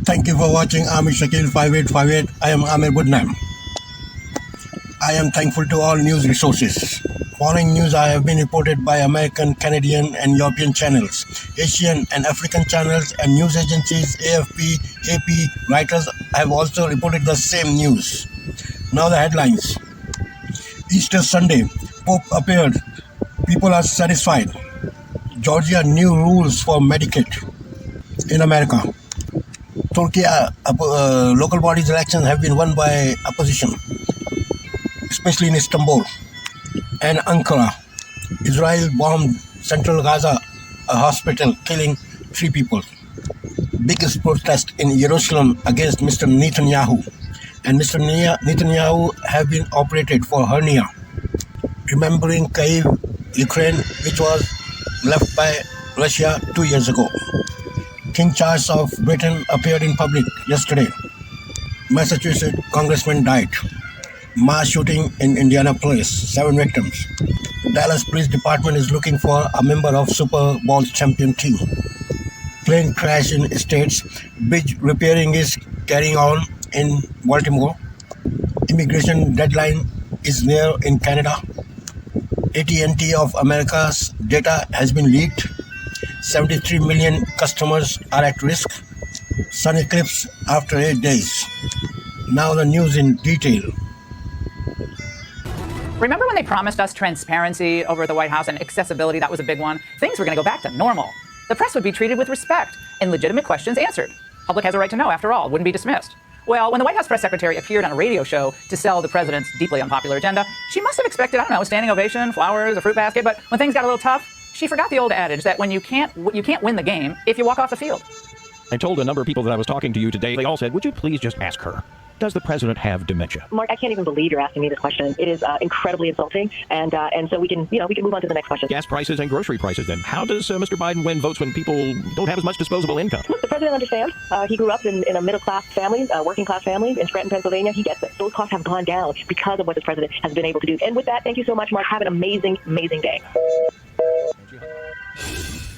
Thank you for watching Army Shakil 5858. I am Amir Budnam. I am thankful to all news resources. Following news have been reported by American, Canadian, and European channels, Asian and African channels, and news agencies, AFP, AP, writers have also reported the same news. Now the headlines. Easter Sunday, Pope appeared. People are satisfied. Georgia new rules for Medicaid in America. Turkey local bodies elections have been won by opposition, especially in Istanbul and Ankara. Israel bombed central Gaza, a hospital, killing 3 people. Biggest protest in Jerusalem against Mr. Netanyahu. And Mr. Netanyahu have been operated for hernia. Remembering Kyiv, Ukraine, which was left by Russia 2 years ago. King Charles of Britain appeared in public yesterday. Massachusetts congressman died. Mass shooting in Indianapolis, 7 victims. Dallas Police Department is looking for a member of Super Bowl champion team. Plane crash in States. Bridge repairing is carrying on in Baltimore. Immigration deadline is near in Canada. AT&T of America's data has been leaked. 73 million customers are at risk. Sun eclipse after 8 days. Now the news in detail. Remember when they promised us transparency over at the White House and accessibility? That was a big one. Things were going to go back to normal. The press would be treated with respect and legitimate questions answered. Public has a right to know, after all, wouldn't be dismissed. Well, when the White House press secretary appeared on a radio show to sell the president's deeply unpopular agenda, she must have expected, I don't know, a standing ovation, flowers, a fruit basket. But when things got a little tough, she forgot the old adage that when you can't win the game if you walk off the field. I told a number of people that I was talking to you today, they all said, would you please just ask her, does the president have dementia? Mark, I can't even believe you're asking me this question. It is incredibly insulting, and so we can move on to the next question. Gas prices and grocery prices, then. How does Mr. Biden win votes when people don't have as much disposable income? Look, the president understands. He grew up in a middle-class family, working-class family in Scranton, Pennsylvania. He gets it. Those costs have gone down because of what this president has been able to do. And with that, thank you so much, Mark. Have an amazing, amazing day.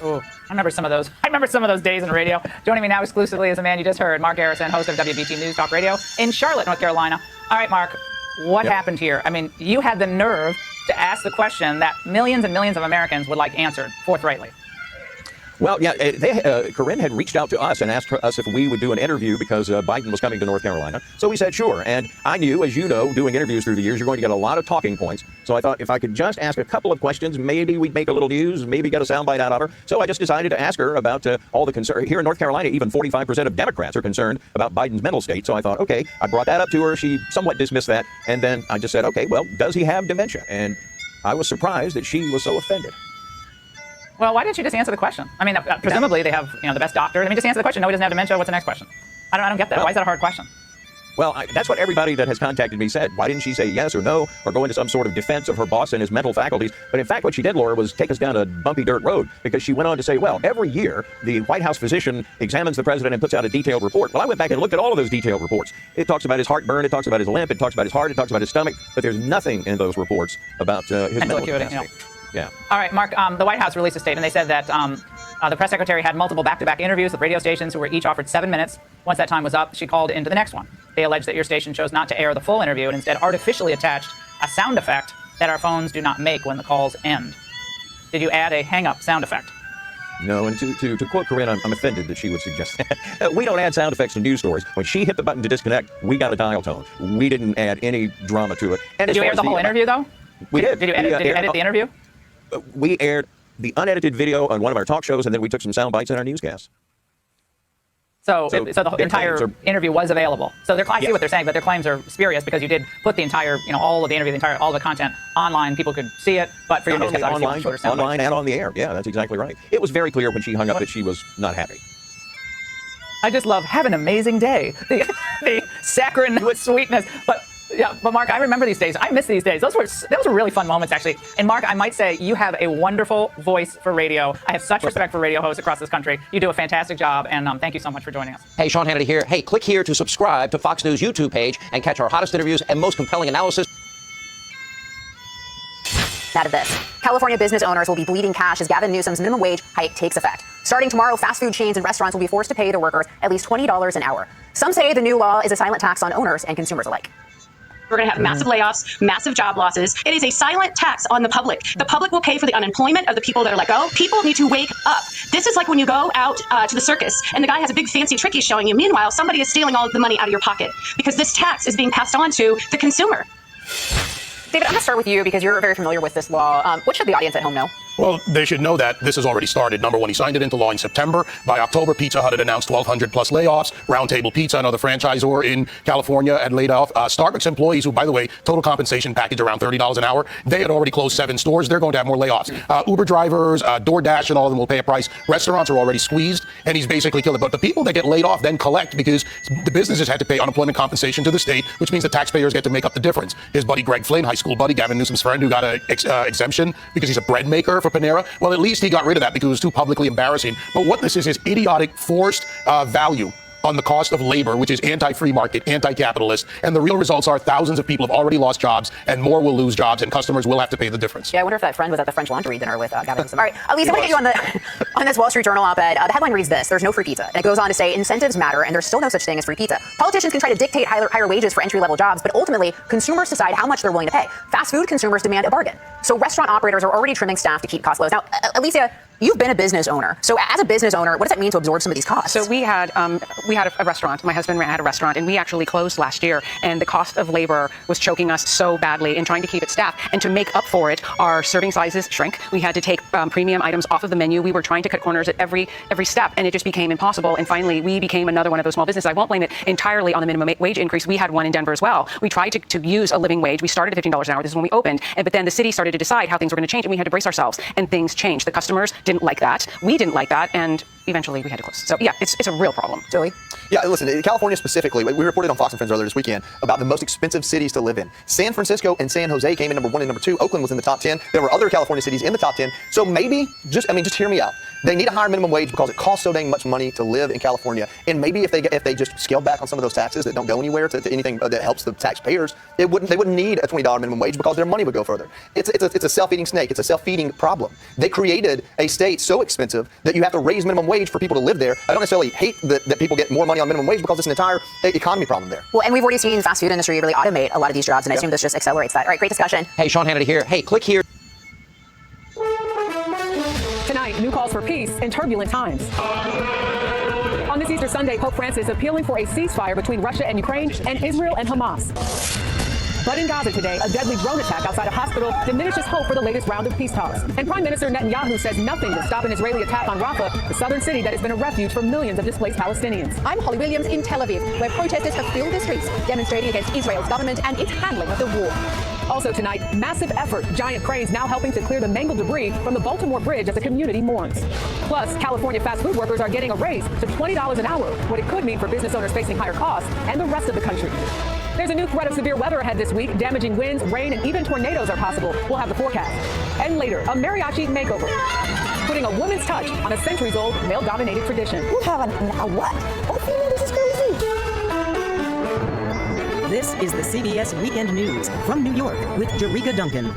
Oh, I remember some of those. I remember some of those days in radio. Joining me now exclusively is a man you just heard, Mark Garrison, host of WBT News Talk Radio in Charlotte, North Carolina. All right, Mark, what happened here? I mean, you had the nerve to ask the question that millions and millions of Americans would like answered forthrightly. Well, yeah, Corinne had reached out to us and asked us if we would do an interview because Biden was coming to North Carolina. So we said, sure. And I knew, as you know, doing interviews through the years, you're going to get a lot of talking points. So I thought if I could just ask a couple of questions, maybe we'd make a little news, maybe get a soundbite out of her. So I just decided to ask her about all the concern. Here in North Carolina, even 45% of Democrats are concerned about Biden's mental state. So I thought, okay, I brought that up to her. She somewhat dismissed that. And then I just said, okay, well, does he have dementia? And I was surprised that she was so offended. Well, why didn't you just answer the question? I mean, presumably they have, the best doctor. I mean, just answer the question. No, he doesn't have dementia. What's the next question? I don't get that. Why is that a hard question? Well, that's what everybody that has contacted me said. Why didn't she say yes or no or go into some sort of defense of her boss and his mental faculties? But in fact, what she did, Laura, was take us down a bumpy dirt road because she went on to say, well, every year the White House physician examines the president and puts out a detailed report. Well, I went back and looked at all of those detailed reports. It talks about his heartburn. It talks about his limp. It talks about his heart. It talks about his stomach. But there's nothing in those reports about his mental capacity. Yeah. All right, Mark, the White House released a statement. They said that the press secretary had multiple back-to-back interviews with radio stations who were each offered 7 minutes. Once that time was up, she called into the next one. They alleged that your station chose not to air the full interview and instead artificially attached a sound effect that our phones do not make when the calls end. Did you add a hang-up sound effect? No, and to quote Corinne, I'm offended that she would suggest that. We don't add sound effects to news stories. When she hit the button to disconnect, we got a dial tone. We didn't add any drama to it. And did you air the whole interview, though? We did. Did you edit the interview? We aired the unedited video on one of our talk shows, and then we took some sound bites in our newscasts. So the entire interview was available. So I see what they're saying, but their claims are spurious because you did put the entire, all of the interview, all the content online. People could see it, but for your newscast, obviously, online and on the air. Yeah, that's exactly right. It was very clear when she hung up that she was not happy. I just love have an amazing day. The saccharine with sweetness, but Mark, I remember these days. I miss these days. Those were really fun moments, actually. And Mark, I might say you have a wonderful voice for radio. I have such respect for radio hosts across this country. You do a fantastic job, and thank you so much for joining us. Hey, Sean Hannity here. Hey, click here to subscribe to Fox News YouTube page and catch our hottest interviews and most compelling analysis. Out of this, California business owners will be bleeding cash as Gavin Newsom's minimum wage hike takes effect. Starting tomorrow, fast food chains and restaurants will be forced to pay their workers at least $20 an hour. Some say the new law is a silent tax on owners and consumers alike. We're going to have massive layoffs, massive job losses. It is a silent tax on the public. The public will pay for the unemployment of the people that are let go. People need to wake up. This is like when you go out to the circus and the guy has a big fancy trick he's showing you. Meanwhile, somebody is stealing all of the money out of your pocket because this tax is being passed on to the consumer. David, I'm going to start with you because you're very familiar with this law. What should the audience at home know? Well, they should know that this has already started. Number one, he signed it into law in September. By October, Pizza Hut had announced 1,200 plus layoffs. Round Table Pizza, another franchisor in California, had laid off. Starbucks employees, who, by the way, total compensation package around $30 an hour, they had already closed 7 stores. They're going to have more layoffs. Uber drivers, DoorDash, and all of them will pay a price. Restaurants are already squeezed, and he's basically killed it. But the people that get laid off then collect because the businesses had to pay unemployment compensation to the state, which means the taxpayers get to make up the difference. His buddy Greg Flynn, high school buddy, Gavin Newsom's friend, who got an exemption because he's a bread maker for Panera. Well, at least he got rid of that because it was too publicly embarrassing. But what this is idiotic forced value on the cost of labor, which is anti-free market, anti-capitalist. And the real results are thousands of people have already lost jobs and more will lose jobs and customers will have to pay the difference. Yeah, I wonder if that friend was at the French Laundry dinner with Gavin Newsom. All right, Elise, I want to get you on this Wall Street Journal op-ed. The headline reads this: there's no free pizza. And it goes on to say incentives matter and there's still no such thing as free pizza. Politicians can try to dictate higher wages for entry-level jobs, but ultimately consumers decide how much they're willing to pay. Fast food consumers demand a bargain. So restaurant operators are already trimming staff to keep costs low. Now, Alicia, you've been a business owner. So as a business owner, what does that mean to absorb some of these costs? So we had a restaurant. My husband had a restaurant, and we actually closed last year. And the cost of labor was choking us so badly in trying to keep it staffed. And to make up for it, our serving sizes shrink. We had to take premium items off of the menu. We were trying to cut corners at every step, and it just became impossible. And finally, we became another one of those small businesses. I won't blame it entirely on the minimum wage increase. We had one in Denver as well. We tried to use a living wage. We started at $15 an hour. This is when we opened. But then the city started to decide how things were going to change, and we had to brace ourselves. And things changed. The customers didn't like that. We didn't like that, and eventually we had to close. So yeah, it's a real problem. Joey? Yeah, listen, in California specifically, we reported on Fox and Friends earlier this weekend about the most expensive cities to live in. San Francisco and San Jose came in number 1 and number 2. Oakland was in the top 10. There were other California cities in the top 10. So maybe, just hear me out. They need a higher minimum wage because it costs so dang much money to live in California. And maybe if they just scaled back on some of those taxes that don't go anywhere to anything that helps the taxpayers, they wouldn't need a $20 minimum wage because their money would go further. It's a self-eating snake. It's a self-feeding problem. They created a state so expensive that you have to raise minimum wage for people to live there. I don't necessarily hate that people get more money on minimum wage because it's an entire economy problem there. Well, and we've already seen the fast food industry really automate a lot of these jobs, and I assume this just accelerates that. All right, great discussion. Hey, Sean Hannity here. Hey, click here. Tonight, new calls for peace in turbulent times. On this Easter Sunday, Pope Francis appealing for a ceasefire between Russia and Ukraine and Israel and Hamas. But in Gaza today, a deadly drone attack outside a hospital diminishes hope for the latest round of peace talks. And Prime Minister Netanyahu says nothing to stop an Israeli attack on Rafah, the southern city that has been a refuge for millions of displaced Palestinians. I'm Holly Williams in Tel Aviv, where protesters have filled the streets, demonstrating against Israel's government and its handling of the war. Also tonight, massive effort, giant cranes now helping to clear the mangled debris from the Baltimore Bridge as the community mourns. Plus, California fast food workers are getting a raise to $20 an hour, what it could mean for business owners facing higher costs and the rest of the country. There's a new threat of severe weather ahead this week. Damaging winds, rain, and even tornadoes are possible. We'll have the forecast. And later, a mariachi makeover, putting a woman's touch on a centuries-old male-dominated tradition. You have a what? Oh, this is crazy. This is the CBS Weekend News from New York with Jerica Duncan.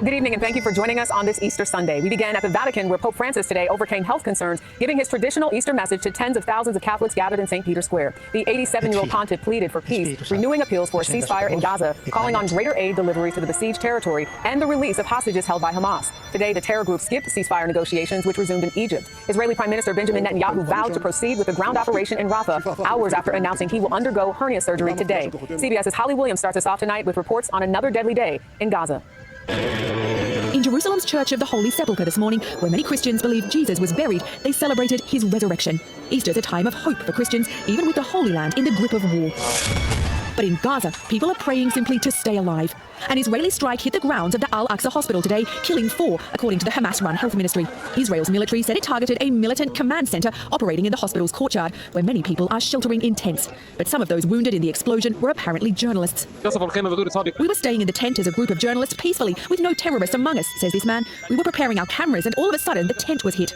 Good evening, and thank you for joining us on this Easter Sunday. We began at the Vatican, where Pope Francis today overcame health concerns, giving his traditional Easter message to tens of thousands of Catholics gathered in St. Peter's Square. The 87-year-old pontiff pleaded for peace, renewing appeals for a ceasefire in Gaza, calling on greater aid delivery to the besieged territory, and the release of hostages held by Hamas. Today, the terror group skipped ceasefire negotiations, which resumed in Egypt. Israeli Prime Minister Benjamin Netanyahu vowed to proceed with the ground operation in Rafah, hours after announcing he will undergo hernia surgery today. CBS's Holly Williams starts us off tonight with reports on another deadly day in Gaza. In Jerusalem's Church of the Holy Sepulchre this morning, where many Christians believe Jesus was buried, they celebrated his resurrection. Easter's a time of hope for Christians, even with the Holy Land in the grip of war. But in Gaza, people are praying simply to stay alive. An Israeli strike hit the grounds of the Al-Aqsa hospital today, killing 4, according to the Hamas-run health ministry. Israel's military said it targeted a militant command center operating in the hospital's courtyard, where many people are sheltering in tents. But some of those wounded in the explosion were apparently journalists. We were staying in the tent as a group of journalists peacefully, with no terrorists among us, says this man. We were preparing our cameras, and all of a sudden, the tent was hit.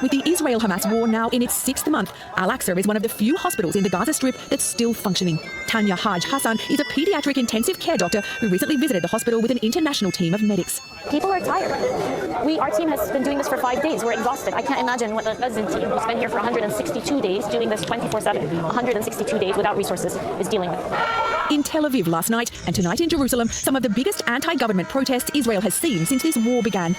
With the Israel-Hamas war now in its 6th month, Al-Aqsa is one of the few hospitals in the Gaza Strip that's still functioning. Tanya Haj Hassan is a pediatric intensive care doctor who recently visited the hospital with an international team of medics. People are tired. Our team has been doing this for 5 days. We're exhausted. I can't imagine what the resident team who's been here for 162 days doing this 24/7, 162 days without resources is dealing with. In Tel Aviv last night and tonight in Jerusalem, some of the biggest anti-government protests Israel has seen since this war began.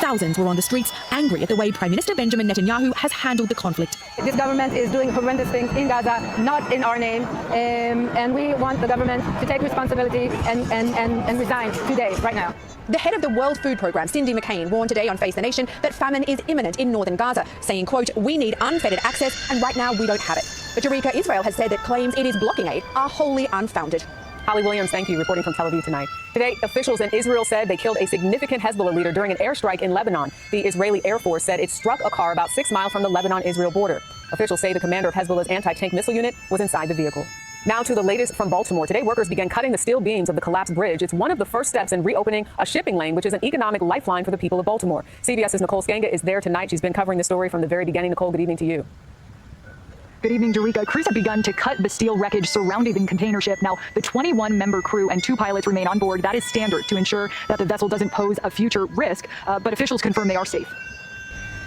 Thousands were on the streets, angry at the way Prime Minister Benjamin Netanyahu has handled the conflict. This government is doing horrendous things in Gaza, not in our name, and we want the government to take responsibility and resign today, right now. The head of the World Food Programme, Cindy McCain, warned today on Face the Nation that famine is imminent in northern Gaza, saying, quote, "We need unfettered access, and right now we don't have it." But Eureka, Israel has said that claims it is blocking aid are wholly unfounded. Holly Williams, thank you, reporting from Tel Aviv tonight. Today, officials in Israel said they killed a significant Hezbollah leader during an airstrike in Lebanon. The Israeli Air Force said it struck a car about 6 miles from the Lebanon-Israel border. Officials say the commander of Hezbollah's anti-tank missile unit was inside the vehicle. Now to the latest from Baltimore. Today, workers began cutting the steel beams of the collapsed bridge. It's one of the first steps in reopening a shipping lane, which is an economic lifeline for the people of Baltimore. CBS's Nicole Skanga is there tonight. She's been covering the story from the very beginning. Nicole, good evening to you. Good evening, Jerika. Crews have begun to cut the steel wreckage surrounding the container ship. Now, the 21-member crew and 2 pilots remain on board. That is standard to ensure that the vessel doesn't pose a future risk, but officials confirm they are safe.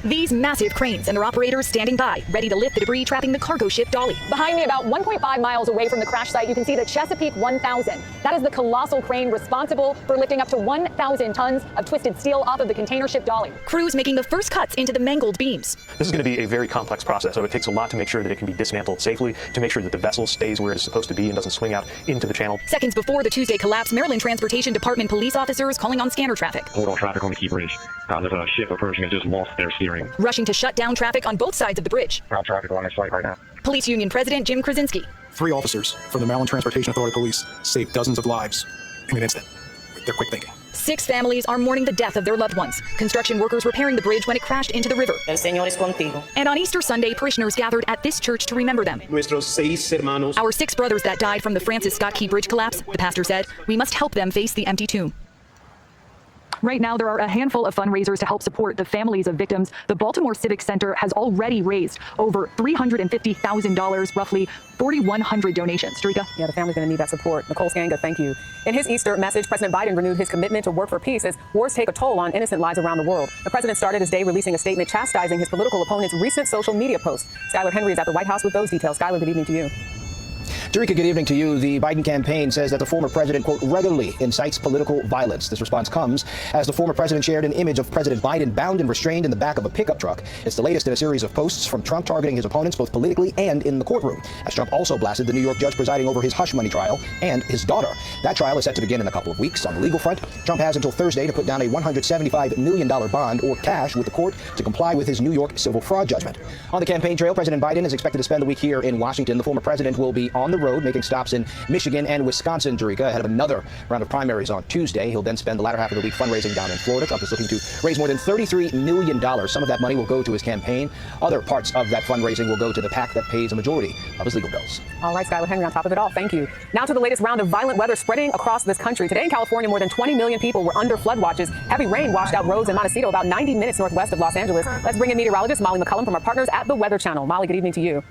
These massive cranes and their operators standing by, ready to lift the debris trapping the cargo ship Dolly. Behind me, about 1.5 miles away from the crash site, you can see the Chesapeake 1000. That is the colossal crane responsible for lifting up to 1,000 tons of twisted steel off of the container ship Dolly. Crews making the first cuts into the mangled beams. This is going to be a very complex process, so it takes a lot to make sure that it can be dismantled safely, to make sure that the vessel stays where it is supposed to be and doesn't swing out into the channel. Seconds before the Tuesday collapse, Maryland Transportation Department police officers calling on scanner traffic. Hold on traffic on the Key Bridge. There's a ship approaching and just lost their steering. Rushing to shut down traffic on both sides of the bridge. Ground traffic on this site right now. Police Union President Jim Krasinski. 3 officers from the Maryland Transportation Authority Police saved dozens of lives in an instant with their quick thinking. 6 families are mourning the death of their loved ones. Construction workers repairing the bridge when it crashed into the river. El Señor es contigo. And on Easter Sunday, parishioners gathered at this church to remember them. Nuestros 6 hermanos. Our 6 brothers that died from the Francis Scott Key Bridge collapse, the pastor said, we must help them face the empty tomb. Right now, there are a handful of fundraisers to help support the families of victims. The Baltimore Civic Center has already raised over $350,000, roughly 4,100 donations. Jerika? Yeah, the family's going to need that support. Nicole Skanga, thank you. In his Easter message, President Biden renewed his commitment to work for peace as wars take a toll on innocent lives around the world. The president started his day releasing a statement chastising his political opponent's recent social media posts. Skylar Henry is at the White House with those details. Skylar, good evening to you. Jerika, good evening to you. The Biden campaign says that the former president, quote, regularly incites political violence. This response comes as the former president shared an image of President Biden bound and restrained in the back of a pickup truck. It's the latest in a series of posts from Trump targeting his opponents both politically and in the courtroom, as Trump also blasted the New York judge presiding over his hush money trial and his daughter. That trial is set to begin in a couple of weeks. On the legal front, Trump has until Thursday to put down a $175 million bond or cash with the court to comply with his New York civil fraud judgment. On the campaign trail, President Biden is expected to spend the week here in Washington. The former president will be on the road making stops in Michigan and Wisconsin, Jerika, ahead of another round of primaries on Tuesday. He'll then spend the latter half of the week fundraising down in Florida. Trump is looking to raise more than $33 million. Some of that money will go to his campaign. Other parts of that fundraising will go to the PAC that pays a majority of his legal bills. All right, Skylar Henry on top of it all. Thank you. Now to the latest round of violent weather spreading across this country. Today in California, more than 20 million people were under flood watches. Heavy rain washed out roads in Montecito, about 90 minutes northwest of Los Angeles. Let's bring in meteorologist Molly McCullum from our partners at the Weather Channel. Molly, good evening to you.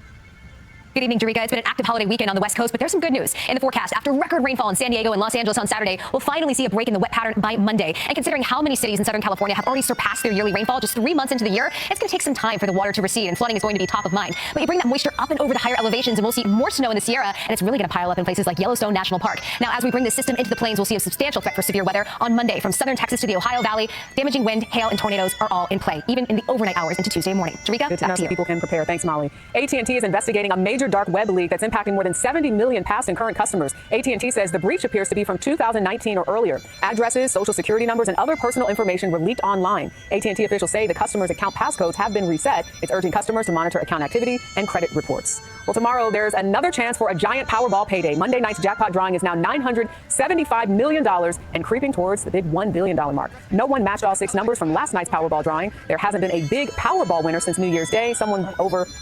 Good evening, Jerika. It's been an active holiday weekend on the West Coast, but there's some good news in the forecast. After record rainfall in San Diego and Los Angeles on Saturday, we'll finally see a break in the wet pattern by Monday. And considering how many cities in Southern California have already surpassed their yearly rainfall just 3 months into the year, it's going to take some time for the water to recede, and flooding is going to be top of mind. But you bring that moisture up and over the higher elevations, and we'll see more snow in the Sierra, and it's really going to pile up in places like Yellowstone National Park. Now, as we bring this system into the plains, we'll see a substantial threat for severe weather on Monday. From southern Texas to the Ohio Valley, damaging wind, hail, and tornadoes are all in play, even in the overnight hours into Tuesday morning. Jerika, good to know back to so you. People can prepare. Thanks, Molly. AT&T is investigating a major dark web leak that's impacting more than 70 million past and current customers. AT&T says the breach appears to be from 2019 or earlier. Addresses, social security numbers, and other personal information were leaked online. AT&T officials say the customers' account passcodes have been reset. It's urging customers to monitor account activity and credit reports. Well, tomorrow there's another chance for a giant Powerball payday. Monday night's jackpot drawing is now $975 million and creeping towards the big $1 billion mark. No one matched all 6 numbers from last night's Powerball drawing. There hasn't been a big Powerball winner since New Year's Day. Someone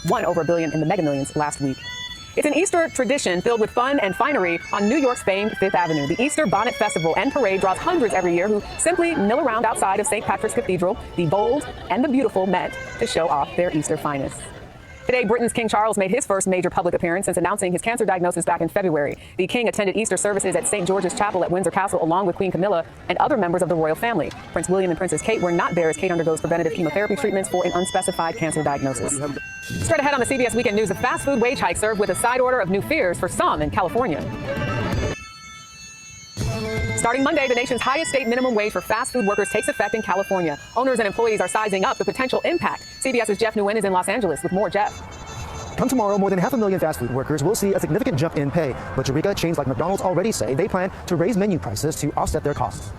won over $1 billion in the Mega Millions last week. It's an Easter tradition filled with fun and finery on New York's famed Fifth Avenue. The Easter Bonnet Festival and Parade draws hundreds every year who simply mill around outside of St. Patrick's Cathedral. The bold and the beautiful met to show off their Easter finest. Today, Britain's King Charles made his first major public appearance since announcing his cancer diagnosis back in February. The king attended Easter services at St. George's Chapel at Windsor Castle along with Queen Camilla and other members of the royal family. Prince William and Princess Kate were not there as Kate undergoes preventative chemotherapy treatments for an unspecified cancer diagnosis. Straight ahead on the CBS Weekend News, the fast food wage hike served with a side order of new fears for some in California. Starting Monday, the nation's highest state minimum wage for fast food workers takes effect in California. Owners and employees are sizing up the potential impact. CBS's Jeff Nguyen is in Los Angeles with more. Jeff. Come tomorrow, more than 500,000 fast food workers will see a significant jump in pay. But Eureka, chains like McDonald's already say they plan to raise menu prices to offset their costs.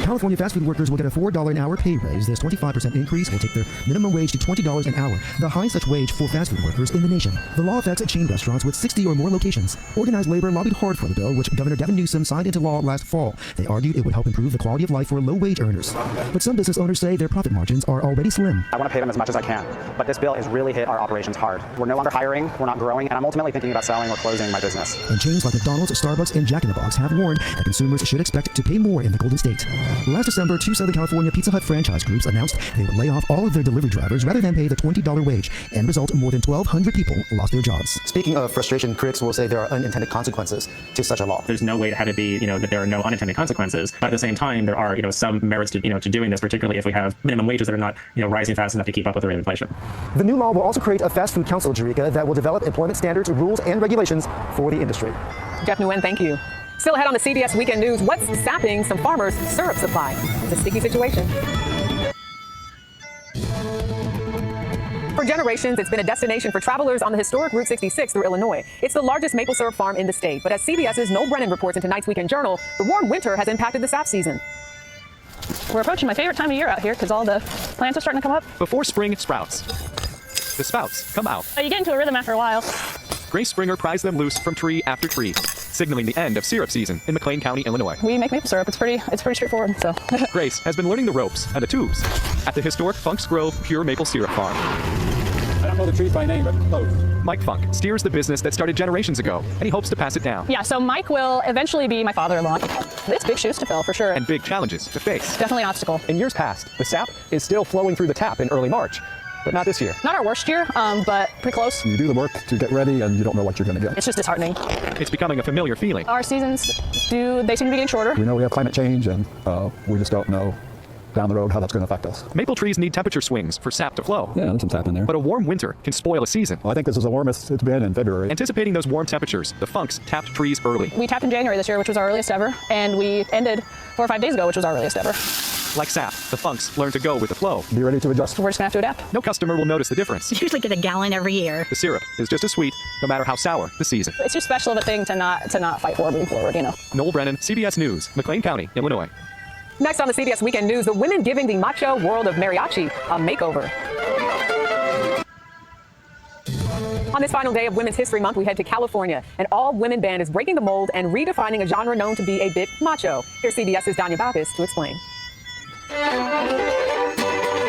California fast food workers will get a $4 an hour pay raise. This 25% increase will take their minimum wage to $20 an hour, the highest such wage for fast food workers in the nation. The law affects chain restaurants with 60 or more locations. Organized labor lobbied hard for the bill, which Governor Gavin Newsom signed into law last fall. They argued it would help improve the quality of life for low-wage earners. But some business owners say their profit margins are already slim. I want to pay them as much as I can, but this bill has really hit our operations hard. We're no longer hiring, we're not growing, and I'm ultimately thinking about selling or closing my business. And chains like McDonald's, Starbucks, and Jack in the Box have warned that consumers should expect to pay more in the Golden State. Last December, two Southern California Pizza Hut franchise groups announced they would lay off all of their delivery drivers rather than pay the $20 wage. End result, more than 1,200 people lost their jobs. Speaking of frustration, critics will say there are unintended consequences to such a law. There's no way to have it be, that there are no unintended consequences. But at the same time, there are, some merits to, to doing this, particularly if we have minimum wages that are not, rising fast enough to keep up with the rate of inflation. The new law will also create a fast food council, Eureka, that will develop employment standards, rules, and regulations for the industry. Jeff Nguyen, thank you. Still ahead on the CBS Weekend News, what's sapping some farmers' syrup supply? It's a sticky situation. For generations, it's been a destination for travelers on the historic Route 66 through Illinois. It's the largest maple syrup farm in the state. But as CBS's Noel Brennan reports in tonight's Weekend Journal, the warm winter has impacted the sap season. We're approaching my favorite time of year out here because all the plants are starting to come up. Before spring sprouts, the spouts come out. You get into a rhythm after a while. Grace Springer pries them loose from tree after tree, signaling the end of syrup season in McLean County, Illinois. We make maple syrup. It's pretty straightforward. So Grace has been learning the ropes and the tubes at the historic Funk's Grove Pure Maple Syrup Farm. I don't know the trees by name, but close. Mike Funk steers the business that started generations ago, and he hopes to pass it down. Yeah, so Mike will eventually be my father-in-law. It's big shoes to fill, for sure. And big challenges to face. Definitely an obstacle. In years past, the sap is still flowing through the tap in early March, but not this year. Not our worst year, but pretty close. You do the work to get ready, and you don't know what you're going to get. It's just disheartening. It's becoming a familiar feeling. Our seasons seem to be getting shorter. We know we have climate change, and we just don't know down the road how that's going to affect us. Maple trees need temperature swings for sap to flow. Yeah, there's some sap in there. But a warm winter can spoil a season. Well, I think this is the warmest it's been in February. Anticipating those warm temperatures, the Funks tapped trees early. We tapped in January this year, which was our earliest ever, and we ended 4 or 5 days ago, which was our earliest ever. Like sap, the Funks learn to go with the flow. Be ready to adjust. We're just going to have to adapt. No customer will notice the difference. You usually get a gallon every year. The syrup is just as sweet, no matter how sour the season. It's too special of a thing to not fight for moving forward, Noel Brennan, CBS News, McLean County, Illinois. Next on the CBS Weekend News, the women giving the macho world of mariachi a makeover. On this final day of Women's History Month, we head to California. An all-women band is breaking the mold and redefining a genre known to be a bit macho. Here's CBS's Danya Bacchus to explain.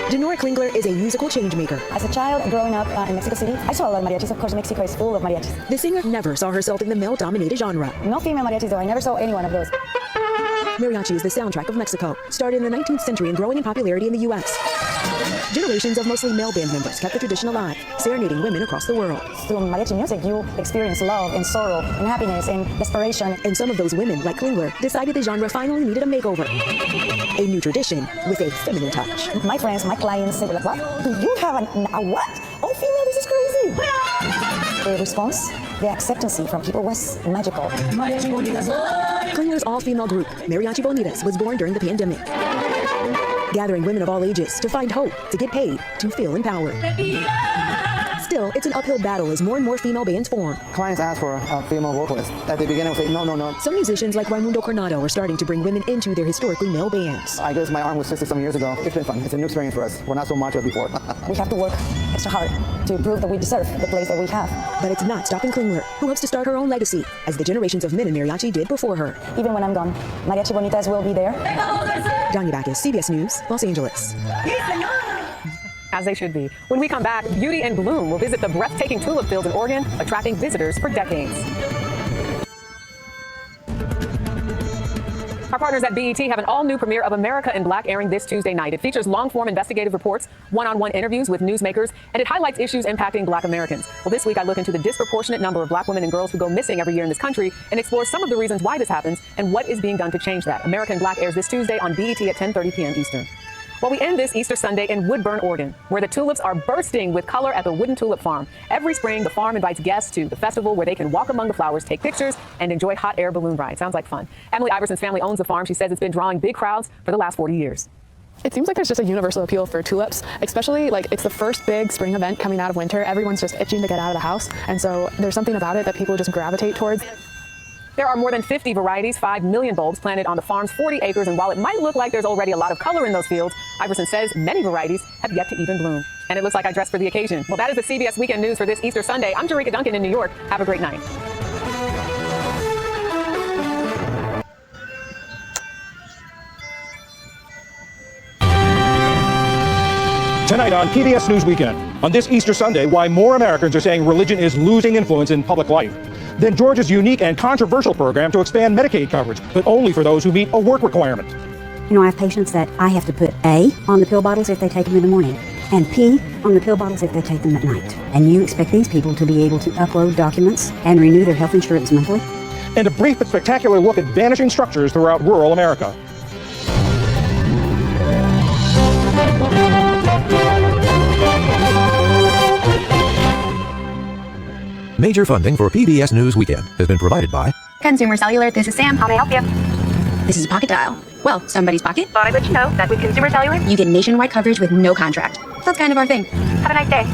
Denora Klingler is a musical changemaker. As a child growing up in Mexico City, I saw a lot of mariachis. Of course, Mexico is full of mariachis. The singer never saw herself in the male-dominated genre. No female mariachis, though. I never saw any one of those. Mariachi is the soundtrack of Mexico, started in the 19th century and growing in popularity in the U.S. Generations of mostly male band members kept the tradition alive, serenading women across the world. Through mariachi music, you experience love and sorrow and happiness and desperation. And some of those women, like Klingler, decided the genre finally needed a makeover. A new tradition with a feminine touch. My friends, my clients say, like, what? Do you have a what? Oh, female, this is crazy. The response, the acceptance from people was magical. Klingler's all-female group, Mariachi Bonitas, was born during the pandemic, gathering women of all ages to find hope, to get paid, to feel empowered. Still, it's an uphill battle as more and more female bands form. Clients ask for a female vocalist. At the beginning, we say, no, no, no. Some musicians like Raimundo Coronado are starting to bring women into their historically male bands. I guess my arm was twisted some years ago. It's been fun. It's a new experience for us. We're not so macho before. We have to work extra hard to prove that we deserve the place that we have. But it's not stopping Klingler, who hopes to start her own legacy, as the generations of men in mariachi did before her. Even when I'm gone, Mariachi Bonitas will be there. Danya Bacchus, CBS News, Los Angeles. As they should be. When we come back, Beauty and Bloom will visit the breathtaking tulip fields in Oregon, attracting visitors for decades. Our partners at BET have an all-new premiere of America in Black airing this Tuesday night. It features long-form investigative reports, one-on-one interviews with newsmakers, and it highlights issues impacting Black Americans. Well, this week I look into the disproportionate number of Black women and girls who go missing every year in this country and explore some of the reasons why this happens and what is being done to change that. America in Black airs this Tuesday on BET at 10:30 p.m. Eastern. Well, we end this Easter Sunday in Woodburn, Oregon, where the tulips are bursting with color at the Wooden Tulip Farm. Every spring, the farm invites guests to the festival where they can walk among the flowers, take pictures, and enjoy hot air balloon rides. Sounds like fun. Emily Iverson's family owns the farm. She says it's been drawing big crowds for the last 40 years. It seems like there's just a universal appeal for tulips, especially like it's the first big spring event coming out of winter. Everyone's just itching to get out of the house. And so there's something about it that people just gravitate towards. There are more than 50 varieties, 5 million bulbs planted on the farm's 40 acres, and while it might look like there's already a lot of color in those fields, Iverson says many varieties have yet to even bloom. And it looks like I dressed for the occasion. Well, that is the CBS Weekend News for this Easter Sunday. I'm Jerika Duncan in New York. Have a great night. Tonight on PBS News Weekend, on this Easter Sunday, why more Americans are saying religion is losing influence in public life. Then Georgia's unique and controversial program to expand Medicaid coverage, but only for those who meet a work requirement. You know, I have patients that I have to put A on the pill bottles if they take them in the morning, and P on the pill bottles if they take them at night. And you expect these people to be able to upload documents and renew their health insurance monthly? And a brief but spectacular look at vanishing structures throughout rural America. Major funding for PBS News Weekend has been provided by Consumer Cellular. This is Sam. How may I help you? This is a pocket dial. Well, somebody's pocket. Thought I'd let you know that with Consumer Cellular, you get nationwide coverage with no contract. That's kind of our thing. Have a nice day.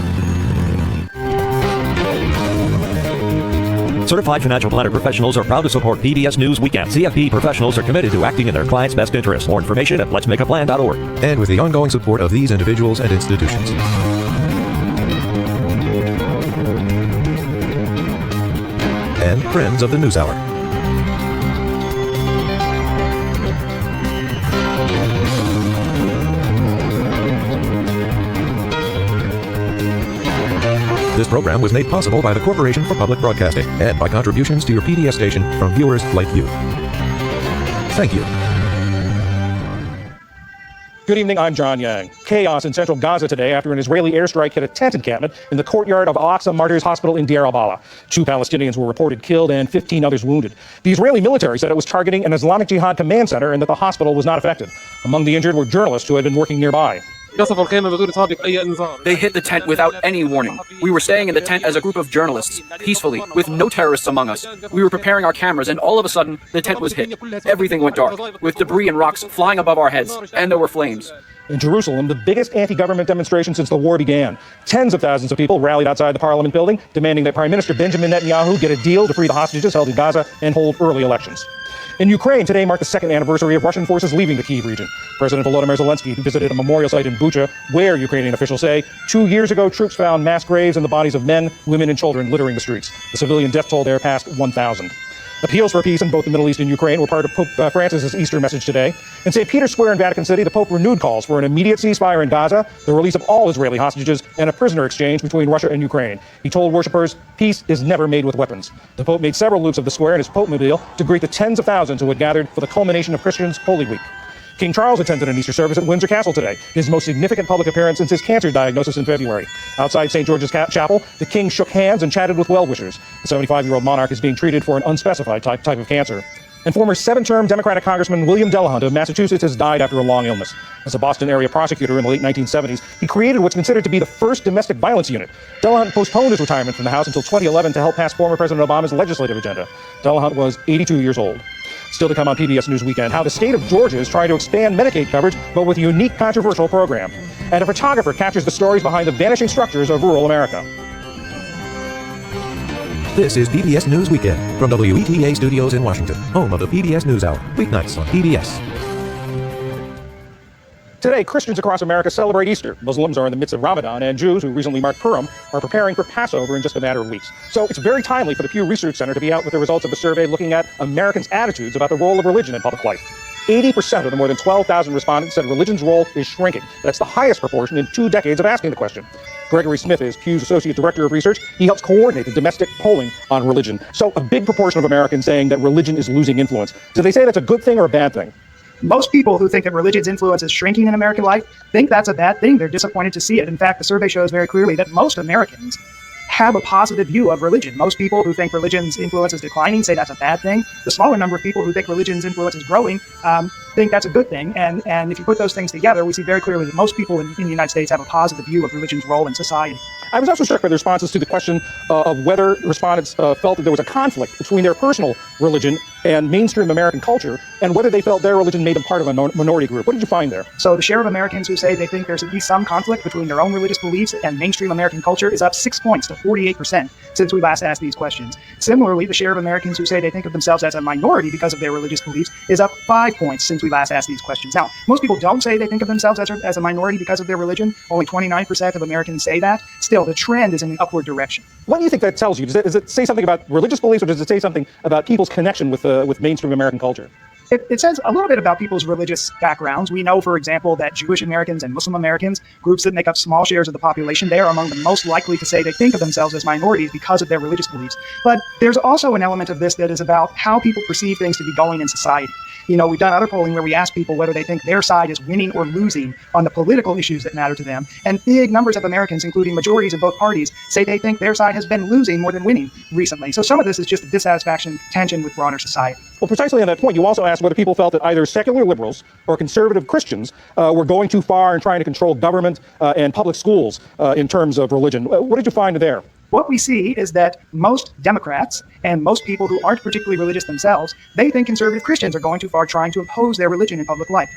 Certified Financial Planner professionals are proud to support PBS News Weekend. CFP professionals are committed to acting in their clients' best interest. More information at letsmakeaplan.org. And with the ongoing support of these individuals and institutions. And friends of the News Hour. This program was made possible by the Corporation for Public Broadcasting and by contributions to your PBS station from viewers like you. Thank you. Good evening, I'm John Yang. Chaos in central Gaza today after an Israeli airstrike hit a tent encampment in the courtyard of Al-Aqsa Martyrs Hospital in Deir al-Balah. 2 Palestinians were reported killed and 15 others wounded. The Israeli military said it was targeting an Islamic Jihad command center and that the hospital was not affected. Among the injured were journalists who had been working nearby. They hit the tent without any warning. We were staying in the tent as a group of journalists, peacefully, with no terrorists among us. We were preparing our cameras, and all of a sudden, the tent was hit. Everything went dark, with debris and rocks flying above our heads, and there were flames. In Jerusalem, the biggest anti-government demonstration since the war began. Tens of thousands of people rallied outside the parliament building, demanding that Prime Minister Benjamin Netanyahu get a deal to free the hostages held in Gaza and hold early elections. In Ukraine, today marked the 2nd anniversary of Russian forces leaving the Kyiv region. President Volodymyr Zelensky visited a memorial site in Bucha, where Ukrainian officials say 2 years ago troops found mass graves and the bodies of men, women, and children littering the streets. The civilian death toll there passed 1,000. Appeals for peace in both the Middle East and Ukraine were part of Pope Francis's Easter message today. In St. Peter's Square in Vatican City, the Pope renewed calls for an immediate ceasefire in Gaza, the release of all Israeli hostages, and a prisoner exchange between Russia and Ukraine. He told worshippers, peace is never made with weapons. The Pope made several loops of the square in his Pope-mobile to greet the tens of thousands who had gathered for the culmination of Christians' Holy Week. King Charles attended an Easter service at Windsor Castle today, his most significant public appearance since his cancer diagnosis in February. Outside St. George's Chapel, the king shook hands and chatted with well-wishers. The 75-year-old monarch is being treated for an unspecified type of cancer. And former 7-term Democratic Congressman William Delahunt of Massachusetts has died after a long illness. As a Boston area prosecutor in the late 1970s, he created what's considered to be the first domestic violence unit. Delahunt postponed his retirement from the House until 2011 to help pass former President Obama's legislative agenda. Delahunt was 82 years old. Still to come on PBS News Weekend, how the state of Georgia is trying to expand Medicaid coverage, but with a unique, controversial program. And a photographer captures the stories behind the vanishing structures of rural America. This is PBS News Weekend from WETA Studios in Washington, home of the PBS News Hour, weeknights on PBS. Today, Christians across America celebrate Easter. Muslims are in the midst of Ramadan, and Jews, who recently marked Purim, are preparing for Passover in just a matter of weeks. So it's very timely for the Pew Research Center to be out with the results of a survey looking at Americans' attitudes about the role of religion in public life. 80% of the more than 12,000 respondents said religion's role is shrinking. That's the highest proportion in 2 decades of asking the question. Gregory Smith is Pew's Associate Director of Research. He helps coordinate the domestic polling on religion. So a big proportion of Americans saying that religion is losing influence. Do they say that's a good thing or a bad thing? Most people who think that religion's influence is shrinking in American life think that's a bad thing. They're disappointed to see it. In fact, the survey shows very clearly that most Americans have a positive view of religion. Most people who think religion's influence is declining say that's a bad thing. The smaller number of people who think religion's influence is growing think that's a good thing. And if you put those things together, we see very clearly that most people in the United States have a positive view of religion's role in society. I was also struck by the responses to the question of whether respondents felt that there was a conflict between their personal religion and mainstream American culture, and whether they felt their religion made them part of a minority group. What did you find there? So the share of Americans who say they think there's at least some conflict between their own religious beliefs and mainstream American culture is up 6 points to 48% since we last asked these questions. Similarly, the share of Americans who say they think of themselves as a minority because of their religious beliefs is up 5 points since we last asked these questions. Now, most people don't say they think of themselves as a minority because of their religion. Only 29% of Americans say that. Still, the trend is in an upward direction. What do you think that tells you? Does it say something about religious beliefs, or does it say something about people's connection with mainstream American culture? It says a little bit about people's religious backgrounds. We know, for example, that Jewish Americans and Muslim Americans, groups that make up small shares of the population, they are among the most likely to say they think of themselves as minorities because of their religious beliefs. But there's also an element of this that is about how people perceive things to be going in society. You know, we've done other polling where we ask people whether they think their side is winning or losing on the political issues that matter to them. And big numbers of Americans, including majorities in both parties, say they think their side has been losing more than winning recently. So some of this is just a dissatisfaction, tension with broader society. Well, precisely on that point, you also asked whether people felt that either secular liberals or conservative Christians were going too far in trying to control government and public schools in terms of religion. What did you find there? What we see is that most Democrats and most people who aren't particularly religious themselves, they think conservative Christians are going too far trying to impose their religion in public life.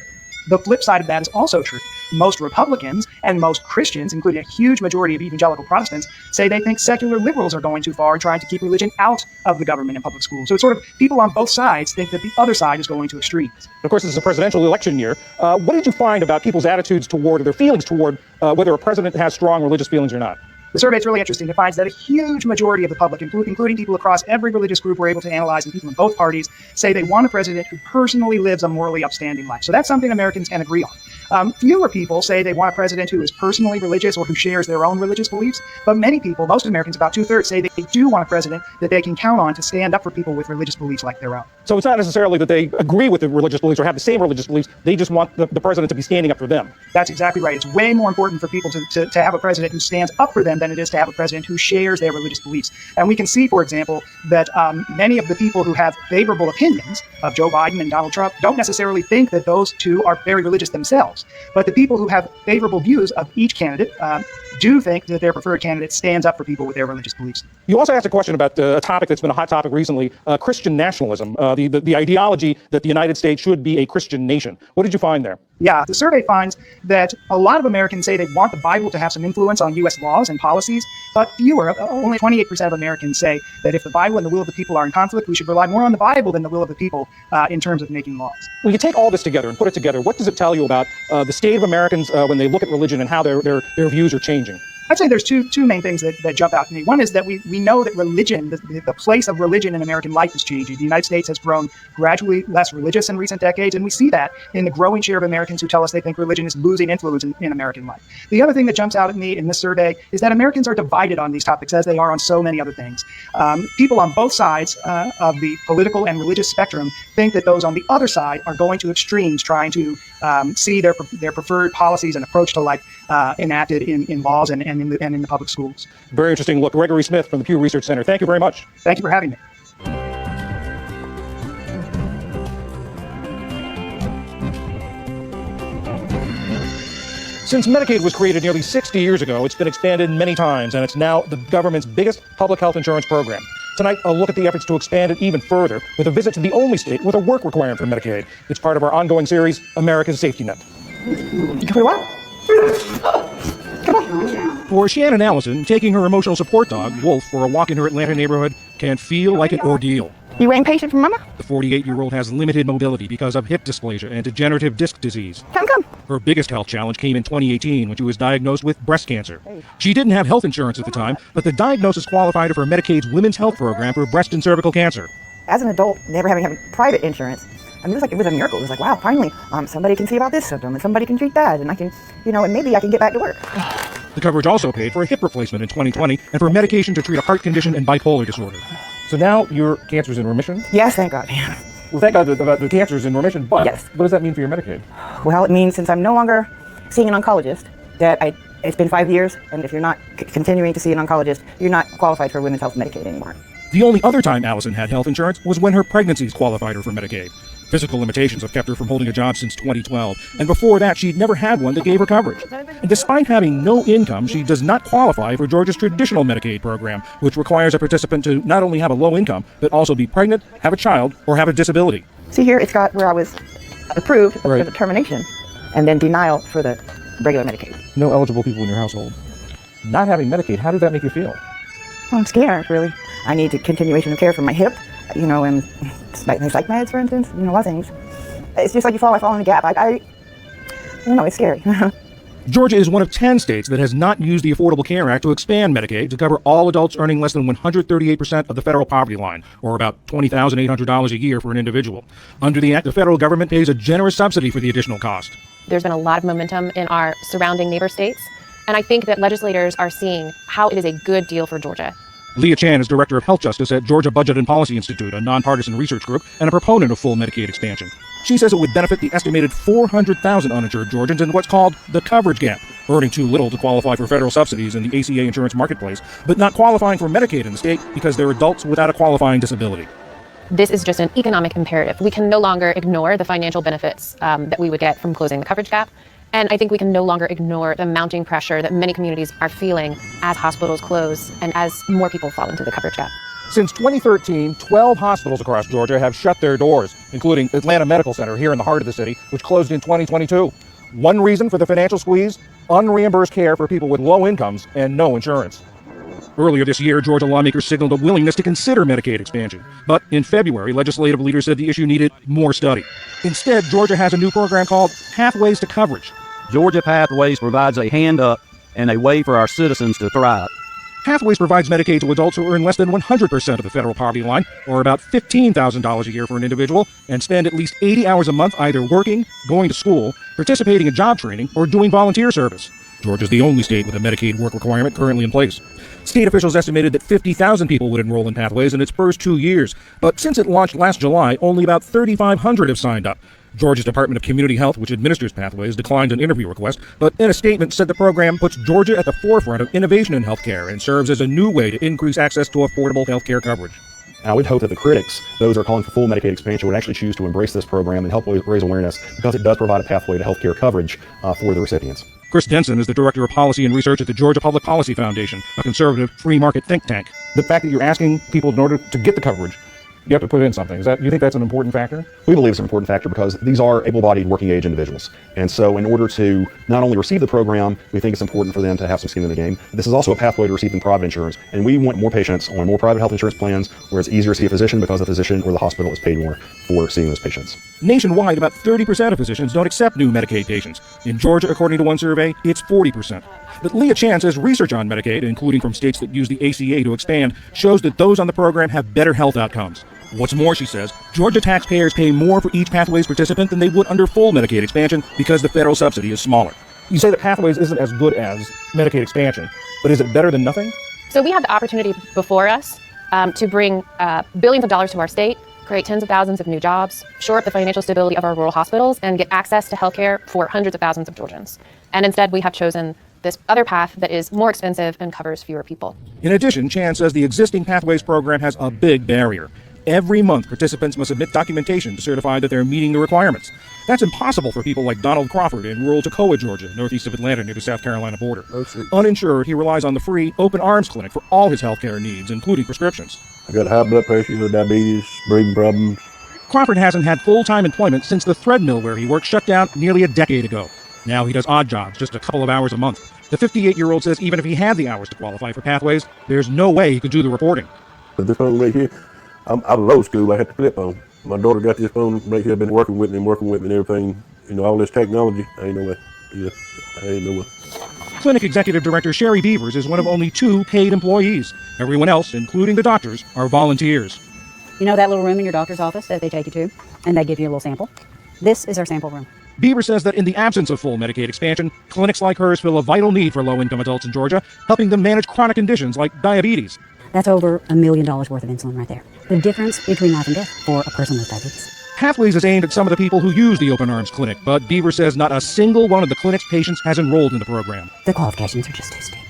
The flip side of that is also true. Most Republicans and most Christians, including a huge majority of evangelical Protestants, say they think secular liberals are going too far in trying to keep religion out of the government and public schools. So it's sort of people on both sides think that the other side is going to extremes. Of course, this is a presidential election year. What did you find about people's attitudes toward, or their feelings toward, whether a president has strong religious feelings or not? The survey is really interesting. It finds that a huge majority of the public, including people across every religious group we're able to analyze, and people in both parties, say they want a president who personally lives a morally upstanding life. So that's something Americans can agree on. Fewer people say they want a president who is personally religious or who shares their own religious beliefs, but many people, most Americans, about 2/3, say they do want a president that they can count on to stand up for people with religious beliefs like their own. So it's not necessarily that they agree with the religious beliefs or have the same religious beliefs, they just want the president to be standing up for them. That's exactly right. It's way more important for people to have a president who stands up for them than it is to have a president who shares their religious beliefs. And we can see, for example, that many of the people who have favorable opinions of Joe Biden and Donald Trump don't necessarily think that those two are very religious themselves. But the people who have favorable views of each candidate do think that their preferred candidate stands up for people with their religious beliefs. You also asked a question about a topic that's been a hot topic recently, Christian nationalism, the ideology that the United States should be a Christian nation. What did you find there? Yeah, the survey finds that a lot of Americans say they want the Bible to have some influence on U.S. laws and policies, but only 28% of Americans say that if the Bible and the will of the people are in conflict, we should rely more on the Bible than the will of the people in terms of making laws. When you take all this together and put it together, what does it tell you about the state of Americans when they look at religion and how their views are changing? I'd say there's two main things that jump out to me. One is that we know that religion, the place of religion in American life is changing. The United States has grown gradually less religious in recent decades, and we see that in the growing share of Americans who tell us they think religion is losing influence in American life. The other thing that jumps out at me in this survey is that Americans are divided on these topics, as they are on so many other things. People on both sides of the political and religious spectrum think that those on the other side are going to extremes, trying to see their preferred policies and approach to life enacted in laws and in the public schools. Very interesting look. Gregory Smith from the Pew Research Center. Thank you very much. Thank you for having me. Since Medicaid was created nearly 60 years ago, it's been expanded many times, and it's now the government's biggest public health insurance program. Tonight, I'll look at the efforts to expand it even further with a visit to the only state with a work requirement for Medicaid. It's part of our ongoing series, America's Safety Net. For Shannon Allison, taking her emotional support dog, Wolf, for a walk in her Atlanta neighborhood can feel like an ordeal. You waiting patient for Mama? The 48-year-old has limited mobility because of hip dysplasia and degenerative disc disease. Come. Her biggest health challenge came in 2018 when she was diagnosed with breast cancer. She didn't have health insurance at the time, but the diagnosis qualified her for Medicaid's Women's Health Program for breast and cervical cancer. As an adult, never having private insurance, I mean, it was a miracle. It was like, wow, finally, somebody can see about this symptom and somebody can treat that, and I can, and maybe I can get back to work. The coverage also paid for a hip replacement in 2020 and for medication to treat a heart condition and bipolar disorder. So now your cancer's in remission? Yes, thank God. Well, thank God that the cancer's in remission, but Yes. what does that mean for your Medicaid? Well, it means since I'm no longer seeing an oncologist, that it's been 5 years, and if you're not continuing to see an oncologist, you're not qualified for Women's Health Medicaid anymore. The only other time Allison had health insurance was when her pregnancies qualified her for Medicaid. Physical limitations have kept her from holding a job since 2012, and before that she'd never had one that gave her coverage. And despite having no income, she does not qualify for Georgia's traditional Medicaid program, which requires a participant to not only have a low income, but also be pregnant, have a child, or have a disability. See here, it's got where I was approved for the termination, and then denial for the regular Medicaid. No eligible people in your household. Not having Medicaid, how did that make you feel? Well, I'm scared, really. I need a continuation of care for my hip, and psych meds, for instance, a lot of things. It's just like I fall in a gap. I don't know, it's scary. Georgia is one of 10 states that has not used the Affordable Care Act to expand Medicaid to cover all adults earning less than 138% of the federal poverty line, or about $20,800 a year for an individual. Under the act, the federal government pays a generous subsidy for the additional cost. There's been a lot of momentum in our surrounding neighbor states, and I think that legislators are seeing how it is a good deal for Georgia. Leah Chan is Director of Health Justice at Georgia Budget and Policy Institute, a nonpartisan research group and a proponent of full Medicaid expansion. She says it would benefit the estimated 400,000 uninsured Georgians in what's called the coverage gap, earning too little to qualify for federal subsidies in the ACA insurance marketplace, but not qualifying for Medicaid in the state because they're adults without a qualifying disability. This is just an economic imperative. We can no longer ignore the financial benefits that we would get from closing the coverage gap. And I think we can no longer ignore the mounting pressure that many communities are feeling as hospitals close and as more people fall into the coverage gap. Since 2013, 12 hospitals across Georgia have shut their doors, including Atlanta Medical Center here in the heart of the city, which closed in 2022. One reason for the financial squeeze? Unreimbursed care for people with low incomes and no insurance. Earlier this year, Georgia lawmakers signaled a willingness to consider Medicaid expansion. But in February, legislative leaders said the issue needed more study. Instead, Georgia has a new program called Pathways to Coverage. Georgia Pathways provides a hand up and a way for our citizens to thrive. Pathways provides Medicaid to adults who earn less than 100% of the federal poverty line, or about $15,000 a year for an individual, and spend at least 80 hours a month either working, going to school, participating in job training, or doing volunteer service. Georgia's the only state with a Medicaid work requirement currently in place. State officials estimated that 50,000 people would enroll in Pathways in its first 2 years, but since it launched last July, only about 3,500 have signed up. Georgia's Department of Community Health, which administers Pathways, declined an interview request, but in a statement said the program puts Georgia at the forefront of innovation in healthcare and serves as a new way to increase access to affordable healthcare coverage. I would hope that the critics, those who are calling for full Medicaid expansion, would actually choose to embrace this program and help raise awareness because it does provide a pathway to healthcare coverage for the recipients. Chris Denson is the Director of Policy and Research at the Georgia Public Policy Foundation, a conservative free market think tank. The fact that you're asking people in order to get the coverage, you have to put in something. You think that's an important factor? We believe it's an important factor because these are able-bodied working-age individuals. And so in order to not only receive the program, we think it's important for them to have some skin in the game. This is also a pathway to receiving private insurance. And we want more patients on more private health insurance plans where it's easier to see a physician because the physician or the hospital is paid more for seeing those patients. Nationwide, about 30% of physicians don't accept new Medicaid patients. In Georgia, according to one survey, it's 40%. But Leah Chan says research on Medicaid, including from states that use the ACA to expand, shows that those on the program have better health outcomes. What's more, she says, Georgia taxpayers pay more for each Pathways participant than they would under full Medicaid expansion because the federal subsidy is smaller. You say that Pathways isn't as good as Medicaid expansion, but is it better than nothing? So we have the opportunity before us to bring billions of dollars to our state, create tens of thousands of new jobs, shore up the financial stability of our rural hospitals, and get access to healthcare for hundreds of thousands of Georgians. And instead, we have chosen this other path that is more expensive and covers fewer people. In addition, Chan says the existing Pathways program has a big barrier. Every month, participants must submit documentation to certify that they're meeting the requirements. That's impossible for people like Donald Crawford in rural Toccoa, Georgia, northeast of Atlanta near the South Carolina border. Uninsured, he relies on the free Open Arms Clinic for all his health care needs, including prescriptions. I got high blood pressure, diabetes, breathing problems. Crawford hasn't had full-time employment since the thread mill where he worked shut down nearly a decade ago. Now he does odd jobs, just a couple of hours a month. The 58-year-old says even if he had the hours to qualify for Pathways, there's no way he could do the reporting. This phone right here, I'm out of low school. I had to flip phone. My daughter got this phone right here. I've been working with me and everything. You know, all this technology. I ain't no way. Yeah, I ain't no way. Clinic Executive Director Sherry Beavers is one of only 2 paid employees. Everyone else, including the doctors, are volunteers. You know that little room in your doctor's office that they take you to, and they give you a little sample? This is our sample room. Beaver says that in the absence of full Medicaid expansion, clinics like hers fill a vital need for low-income adults in Georgia, helping them manage chronic conditions like diabetes. That's over $1 million worth of insulin right there. The difference between life and death for a person with diabetes. Pathways is aimed at some of the people who use the Open Arms Clinic, but Beaver says not a single one of the clinic's patients has enrolled in the program. The qualifications are just too steep.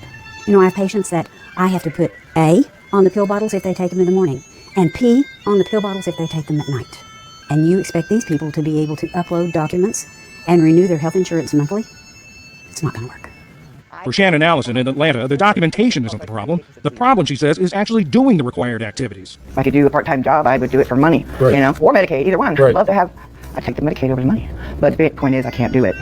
You know, I have patients that I have to put A on the pill bottles if they take them in the morning, and P on the pill bottles if they take them at night. And you expect these people to be able to upload documents and renew their health insurance monthly? It's not going to work. For Shannon Allison in Atlanta, the documentation isn't the problem. The problem, she says, is actually doing the required activities. If I could do a part-time job, I would do it for money, Right. you know, or Medicaid, either one. Right. I'd love to have, I'd take the Medicaid over the money. But the big point is I can't do it.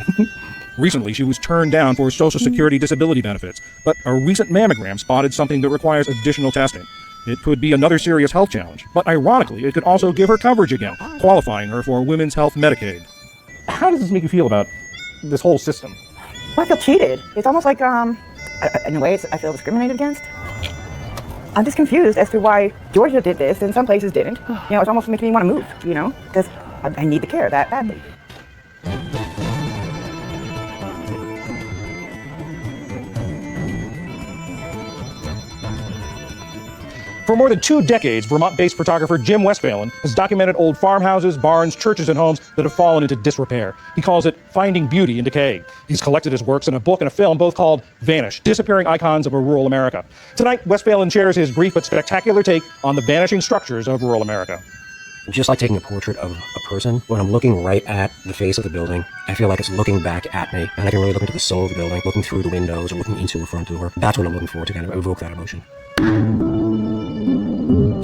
Recently, she was turned down for Social Security disability benefits, but a recent mammogram spotted something that requires additional testing. It could be another serious health challenge, but ironically, it could also give her coverage again, qualifying her for Women's Health Medicaid. How does this make you feel about this whole system? Well, I feel cheated. It's almost like, in a way, I feel discriminated against. I'm just confused as to why Georgia did this and some places didn't. You know, it almost makes me want to move, you know, because I need the care that badly. For more than 2 decades, Vermont-based photographer Jim Westphalen has documented old farmhouses, barns, churches, and homes that have fallen into disrepair. He calls it Finding Beauty in Decay. He's collected his works in a book and a film, both called Vanish, Disappearing Icons of a Rural America. Tonight, Westphalen shares his brief but spectacular take on the vanishing structures of rural America. Just like taking a portrait of a person, when I'm looking right at the face of the building, I feel like it's looking back at me, and I can really look into the soul of the building, looking through the windows or looking into a front door. That's what I'm looking for, to kind of evoke that emotion.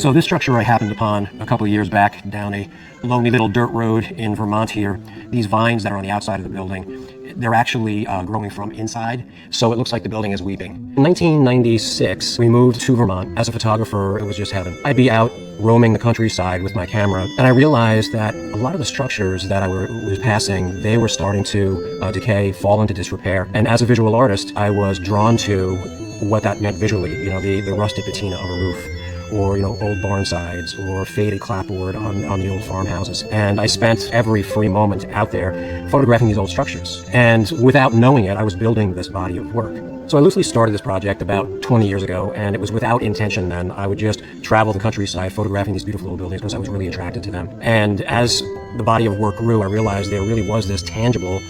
So this structure I happened upon a couple of years back down a lonely little dirt road in Vermont here. These vines that are on the outside of the building, they're actually growing from inside, so it looks like the building is weeping. In 1996, we moved to Vermont. As a photographer, it was just heaven. I'd be out roaming the countryside with my camera, and I realized that a lot of the structures that I was passing, they were starting to decay, fall into disrepair. And as a visual artist, I was drawn to what that meant visually, you know, the rusted patina of a roof, or, you know, old barn sides, or faded clapboard on the old farmhouses. And I spent every free moment out there photographing these old structures. And without knowing it, I was building this body of work. So I loosely started this project about 20 years ago, and it was without intention then. I would just travel the countryside photographing these beautiful old buildings because I was really attracted to them. And as the body of work grew, I realized there really was this tangible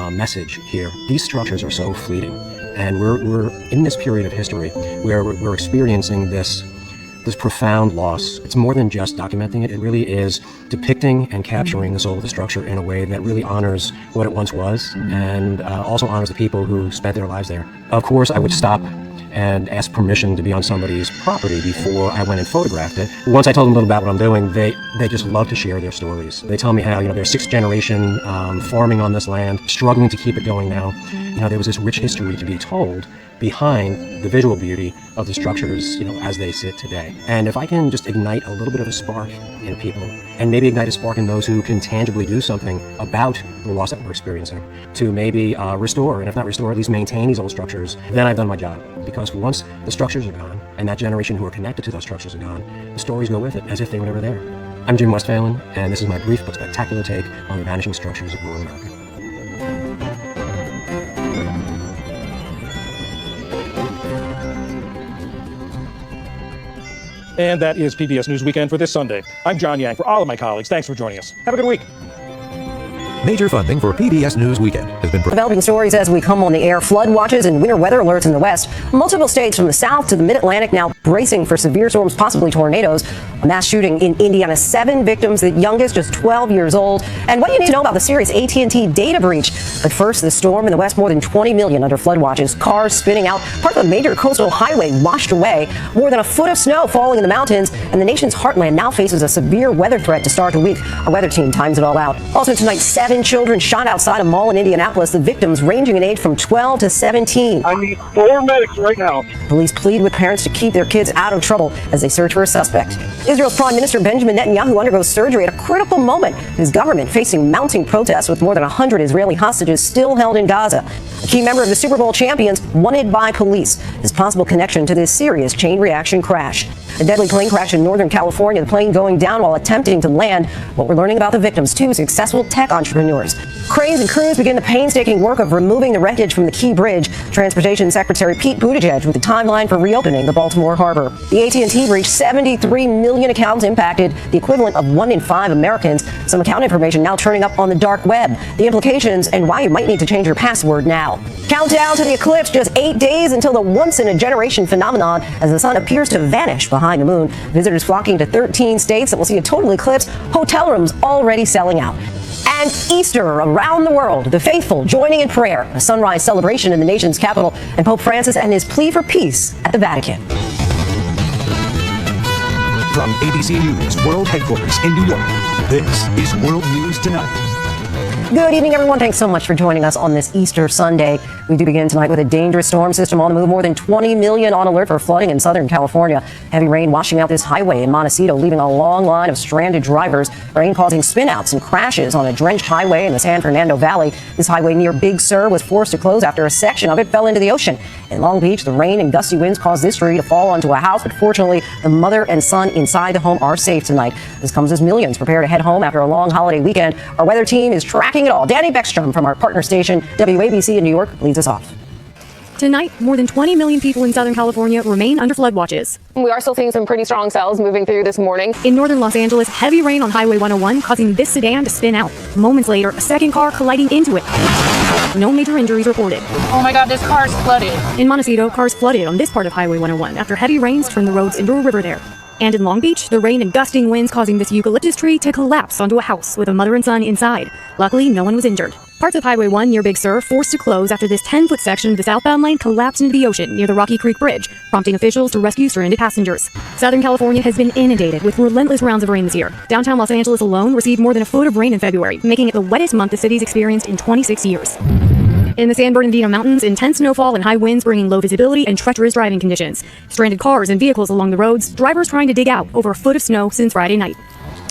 message here. These structures are so fleeting. And we're in this period of history where we're experiencing this profound loss. It's more than just documenting it. It really is depicting and capturing the soul of the structure in a way that really honors what it once was, and also honors the people who spent their lives there. Of course, I would stop and ask permission to be on somebody's property before I went and photographed it. Once I told them a little about what I'm doing, they just love to share their stories. They tell me how, you know, they're 6th generation farming on this land, struggling to keep it going now. You know, there was this rich history to be told behind the visual beauty of the structures, you know, as they sit today. And if I can just ignite a little bit of a spark in people, and maybe ignite a spark in those who can tangibly do something about the loss that we're experiencing, to maybe restore, and if not restore, at least maintain these old structures, then I've done my job. Because once the structures are gone, and that generation who are connected to those structures are gone, the stories go with it, as if they were never there. I'm Jim Westphalen, and this is my brief but spectacular take on the vanishing structures of rural America. And that is PBS News Weekend for this Sunday. I'm John Yang. For all of my colleagues, thanks for joining us. Have a good week. Major funding for PBS News Weekend has been developing stories as we come on the air. Flood watches and winter weather alerts in the west. Multiple states from the south to the mid-Atlantic now bracing for severe storms, possibly tornadoes. A mass shooting in Indiana, 7 victims, the youngest just 12 years old. And what do you need to know about the serious AT&T data breach? But first, the storm in the west, more than 20 million under flood watches. Cars spinning out. Part of a major coastal highway washed away. More than a foot of snow falling in the mountains. And the nation's heartland now faces a severe weather threat to start the week. Our weather team times it all out. Also tonight, 7 children shot outside a mall in Indianapolis. The victims ranging in age from 12 to 17. I need 4 medics right now. Police plead with parents to keep their kids out of trouble as they search for a suspect. Israel's Prime Minister Benjamin Netanyahu undergoes surgery at a critical moment. His government facing mounting protests with more than 100 Israeli hostages hostages still held in Gaza. A key member of the Super Bowl champions wanted by police. His possible connection to this serious chain reaction crash. A deadly plane crash in Northern California, the plane going down while attempting to land. What we're learning about the victims, two successful tech entrepreneurs. Cranes and crews begin the painstaking work of removing the wreckage from the Key Bridge. Transportation Secretary Pete Buttigieg with the timeline for reopening the Baltimore Harbor. The AT&T breach, 73 million accounts impacted, the equivalent of 1 in 5 Americans. Some account information now turning up on the dark web. The implications and why you might need to change your password now. Countdown to the eclipse, just 8 days until the once-in-a-generation phenomenon as the sun appears to vanish behind the moon. Visitors flocking to 13 states that will see a total eclipse. Hotel rooms already selling out. And Easter around the world, the faithful joining in prayer, a sunrise celebration in the nation's capital, and Pope Francis and his plea for peace at the Vatican. From ABC News World Headquarters in New York, this is World News Tonight. Good evening, everyone. Thanks so much for joining us on this Easter Sunday. We do begin tonight with a dangerous storm system on the move. More than 20 million on alert for flooding in Southern California. Heavy rain washing out this highway in Montecito, leaving a long line of stranded drivers. Rain causing spinouts and crashes on a drenched highway in the San Fernando Valley. This highway near Big Sur was forced to close after a section of it fell into the ocean. In Long Beach, the rain and gusty winds caused this tree to fall onto a house, but fortunately, the mother and son inside the home are safe tonight. This comes as millions prepare to head home after a long holiday weekend. Our weather team is tracking it all. Danny Beckstrom from our partner station, WABC in New York, leads us off. Tonight, more than 20 million people in Southern California remain under flood watches. We are still seeing some pretty strong cells moving through this morning. In northern Los Angeles, heavy rain on Highway 101 causing this sedan to spin out. Moments later, a second car colliding into it. No major injuries reported. Oh my God, this car's flooded. In Montecito, cars flooded on this part of Highway 101 after heavy rains turned the roads into a river there. And in Long Beach, the rain and gusting winds causing this eucalyptus tree to collapse onto a house with a mother and son inside. Luckily, no one was injured. Parts of Highway 1 near Big Sur forced to close after this 10-foot section of the southbound lane collapsed into the ocean near the Rocky Creek Bridge, prompting officials to rescue stranded passengers. Southern California has been inundated with relentless rounds of rain this year. Downtown Los Angeles alone received more than a foot of rain in February, making it the wettest month the city's experienced in 26 years. In the San Bernardino Mountains, intense snowfall and high winds bringing low visibility and treacherous driving conditions. Stranded cars and vehicles along the roads, drivers trying to dig out over a foot of snow since Friday night.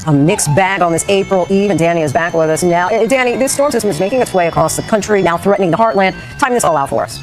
A mixed bag on this April Eve, and Danny is back with us now. Danny, this storm system is making its way across the country, now threatening the heartland. Time this all out for us.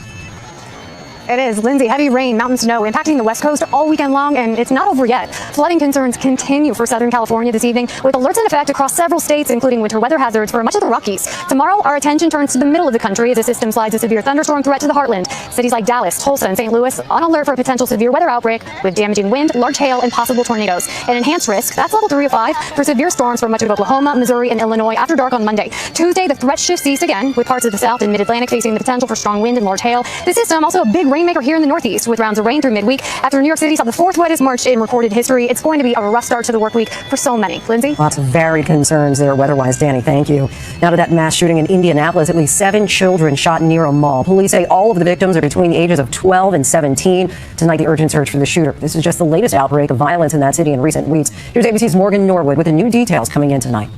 It is. Lindsay, heavy rain, mountain snow impacting the West Coast all weekend long, and it's not over yet. Flooding concerns continue for Southern California this evening, with alerts in effect across several states, including winter weather hazards for much of the Rockies. Tomorrow, our attention turns to the middle of the country as a system slides a severe thunderstorm threat to the heartland. Cities like Dallas, Tulsa, and St. Louis on alert for a potential severe weather outbreak with damaging wind, large hail, and possible tornadoes. An enhanced risk, that's level 3 of 5, for severe storms for much of Oklahoma, Missouri, and Illinois after dark on Monday. Tuesday, the threat shifts east again, with parts of the South and Mid-Atlantic facing the potential for strong wind and large hail. The system also a big rainmaker here in the Northeast, with rounds of rain through midweek. After New York City saw the 4th wettest March in recorded history, it's going to be a rough start to the work week for so many. Lindsay? Lots of varied concerns there weather-wise, Danny. Thank you. Now to that mass shooting in Indianapolis. At least 7 children shot near a mall. Police say all of the victims are between the ages of 12 and 17. Tonight, the urgent search for the shooter. This is just the latest outbreak of violence in that city in recent weeks. Here's ABC's Morgan Norwood with the new details coming in tonight.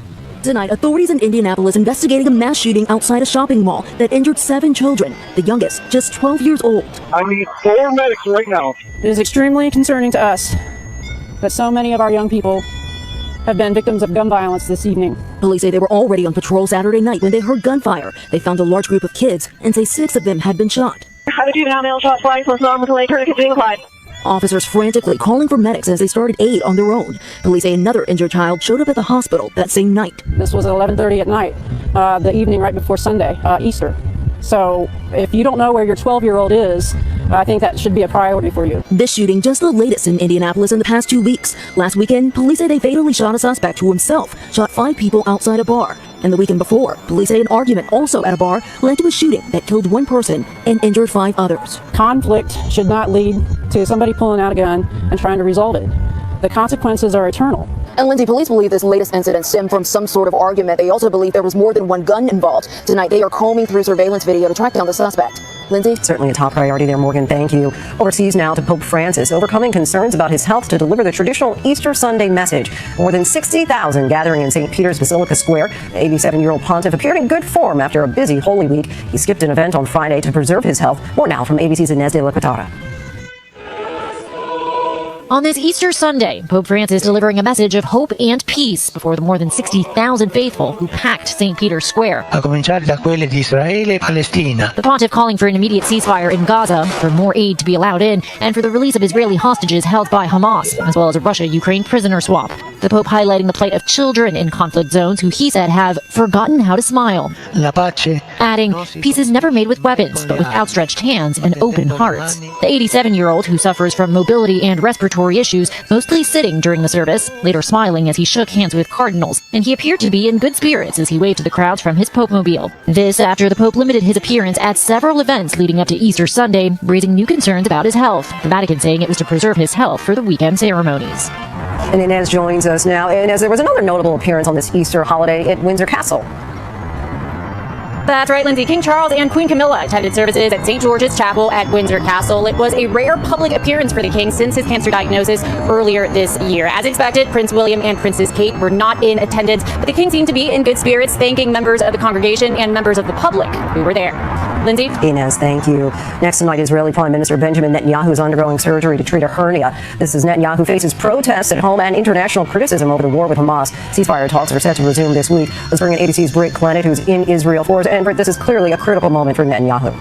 Tonight, authorities in Indianapolis investigating a mass shooting outside a shopping mall that injured 7 children, the youngest just 12 years old. I need 4 medics right now. It is extremely concerning to us that so many of our young people have been victims of gun violence this evening. Police say they were already on patrol Saturday night when they heard gunfire. They found a large group of kids and say 6 of them had been shot. Have a juvenile male shot twice, was armed with a late tourniquet being applied. Officers frantically calling for medics as they started aid on their own. Police say another injured child showed up at the hospital that same night. This was at 11:30 at night, the evening right before Sunday, Easter. So if you don't know where your 12-year-old is, I think that should be a priority for you. This shooting just the latest in Indianapolis in the past 2 weeks. Last weekend, police say they fatally shot a suspect who himself shot 5 people outside a bar. And the weekend before, police say an argument also at a bar led to a shooting that killed 1 person and injured 5 others. Conflict should not lead to somebody pulling out a gun and trying to resolve it. The consequences are eternal. And Lindsay, police believe this latest incident stemmed from some sort of argument. They also believe there was more than 1 gun involved. Tonight, they are combing through surveillance video to track down the suspect. Lindsay? Certainly a top priority there, Morgan. Thank you. Overseas now to Pope Francis, overcoming concerns about his health to deliver the traditional Easter Sunday message. More than 60,000 gathering in St. Peter's Basilica Square. The 87-year-old pontiff appeared in good form after a busy Holy Week. He skipped an event on Friday to preserve his health. More now from ABC's Inez de la Quatara. On this Easter Sunday, Pope Francis delivering a message of hope and peace before the more than 60,000 faithful who packed St. Peter's Square. A cominciare da quelle di Israele e Palestina. The pontiff calling for an immediate ceasefire in Gaza, for more aid to be allowed in, and for the release of Israeli hostages held by Hamas, as well as a Russia-Ukraine prisoner swap. The Pope highlighting the plight of children in conflict zones who he said have forgotten how to smile. La pace. Adding, peace is never made with weapons, but with outstretched hands and open hearts. The 87-year-old, who suffers from mobility and respiratory issues, mostly sitting during the service, later smiling as he shook hands with cardinals, and he appeared to be in good spirits as he waved to the crowds from his Pope-mobile. This after the Pope limited his appearance at several events leading up to Easter Sunday, raising new concerns about his health, the Vatican saying it was to preserve his health for the weekend ceremonies. And Inez joins us now. Inez, there was another notable appearance on this Easter holiday at Windsor Castle. That's right, Lindsay. King Charles and Queen Camilla attended services at St. George's Chapel at Windsor Castle. It was a rare public appearance for the king since his cancer diagnosis earlier this year. As expected, Prince William and Princess Kate were not in attendance, but the king seemed to be in good spirits, thanking members of the congregation and members of the public who were there. Lindsay? Inez, thank you. Next tonight, Israeli Prime Minister Benjamin Netanyahu is undergoing surgery to treat a hernia. This is Netanyahu faces protests at home and international criticism over the war with Hamas. Ceasefire talks are set to resume this week. Let's bring in ABC's Britt Clennett, who's in Israel for us. And Britt, this is clearly a critical moment for Netanyahu.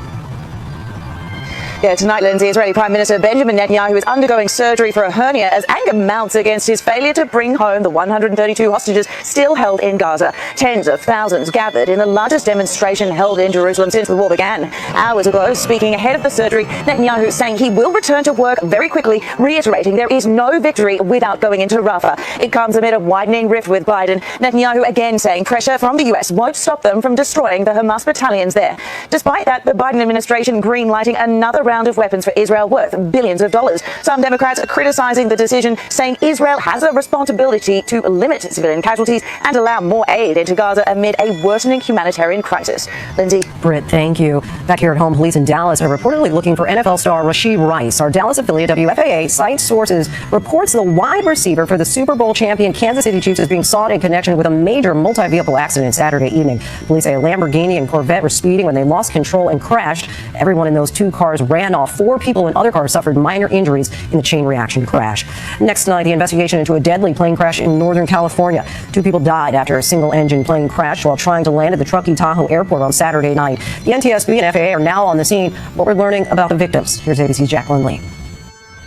Yeah, tonight, Lindsay, Israeli Prime Minister Benjamin Netanyahu is undergoing surgery for a hernia as anger mounts against his failure to bring home the 132 hostages still held in Gaza. Tens of thousands gathered in the largest demonstration held in Jerusalem since the war began. Hours ago, speaking ahead of the surgery, Netanyahu saying he will return to work very quickly, reiterating there is no victory without going into Rafah. It comes amid a widening rift with Biden. Netanyahu again saying pressure from the US won't stop them from destroying the Hamas battalions there. Despite that, the Biden administration green-lighting another round of weapons for Israel worth billions of dollars. Some Democrats are criticizing the decision, saying Israel has a responsibility to limit civilian casualties and allow more aid into Gaza amid a worsening humanitarian crisis. Lindsay? Britt, thank you. Back here at home, police in Dallas are reportedly looking for NFL star Rashee Rice. Our Dallas affiliate WFAA cites sources reports the wide receiver for the Super Bowl champion Kansas City Chiefs is being sought in connection with a major multi-vehicle accident Saturday evening. Police say a Lamborghini and Corvette were speeding when they lost control and crashed. Everyone in those two cars ran off. 4 people in other cars suffered minor injuries in the chain reaction crash. Next tonight, the investigation into a deadly plane crash in Northern California. 2 people died after a single-engine plane crashed while trying to land at the Truckee Tahoe Airport on Saturday night. The NTSB and FAA are now on the scene, but we're learning about the victims. Here's ABC's Jacqueline Lee.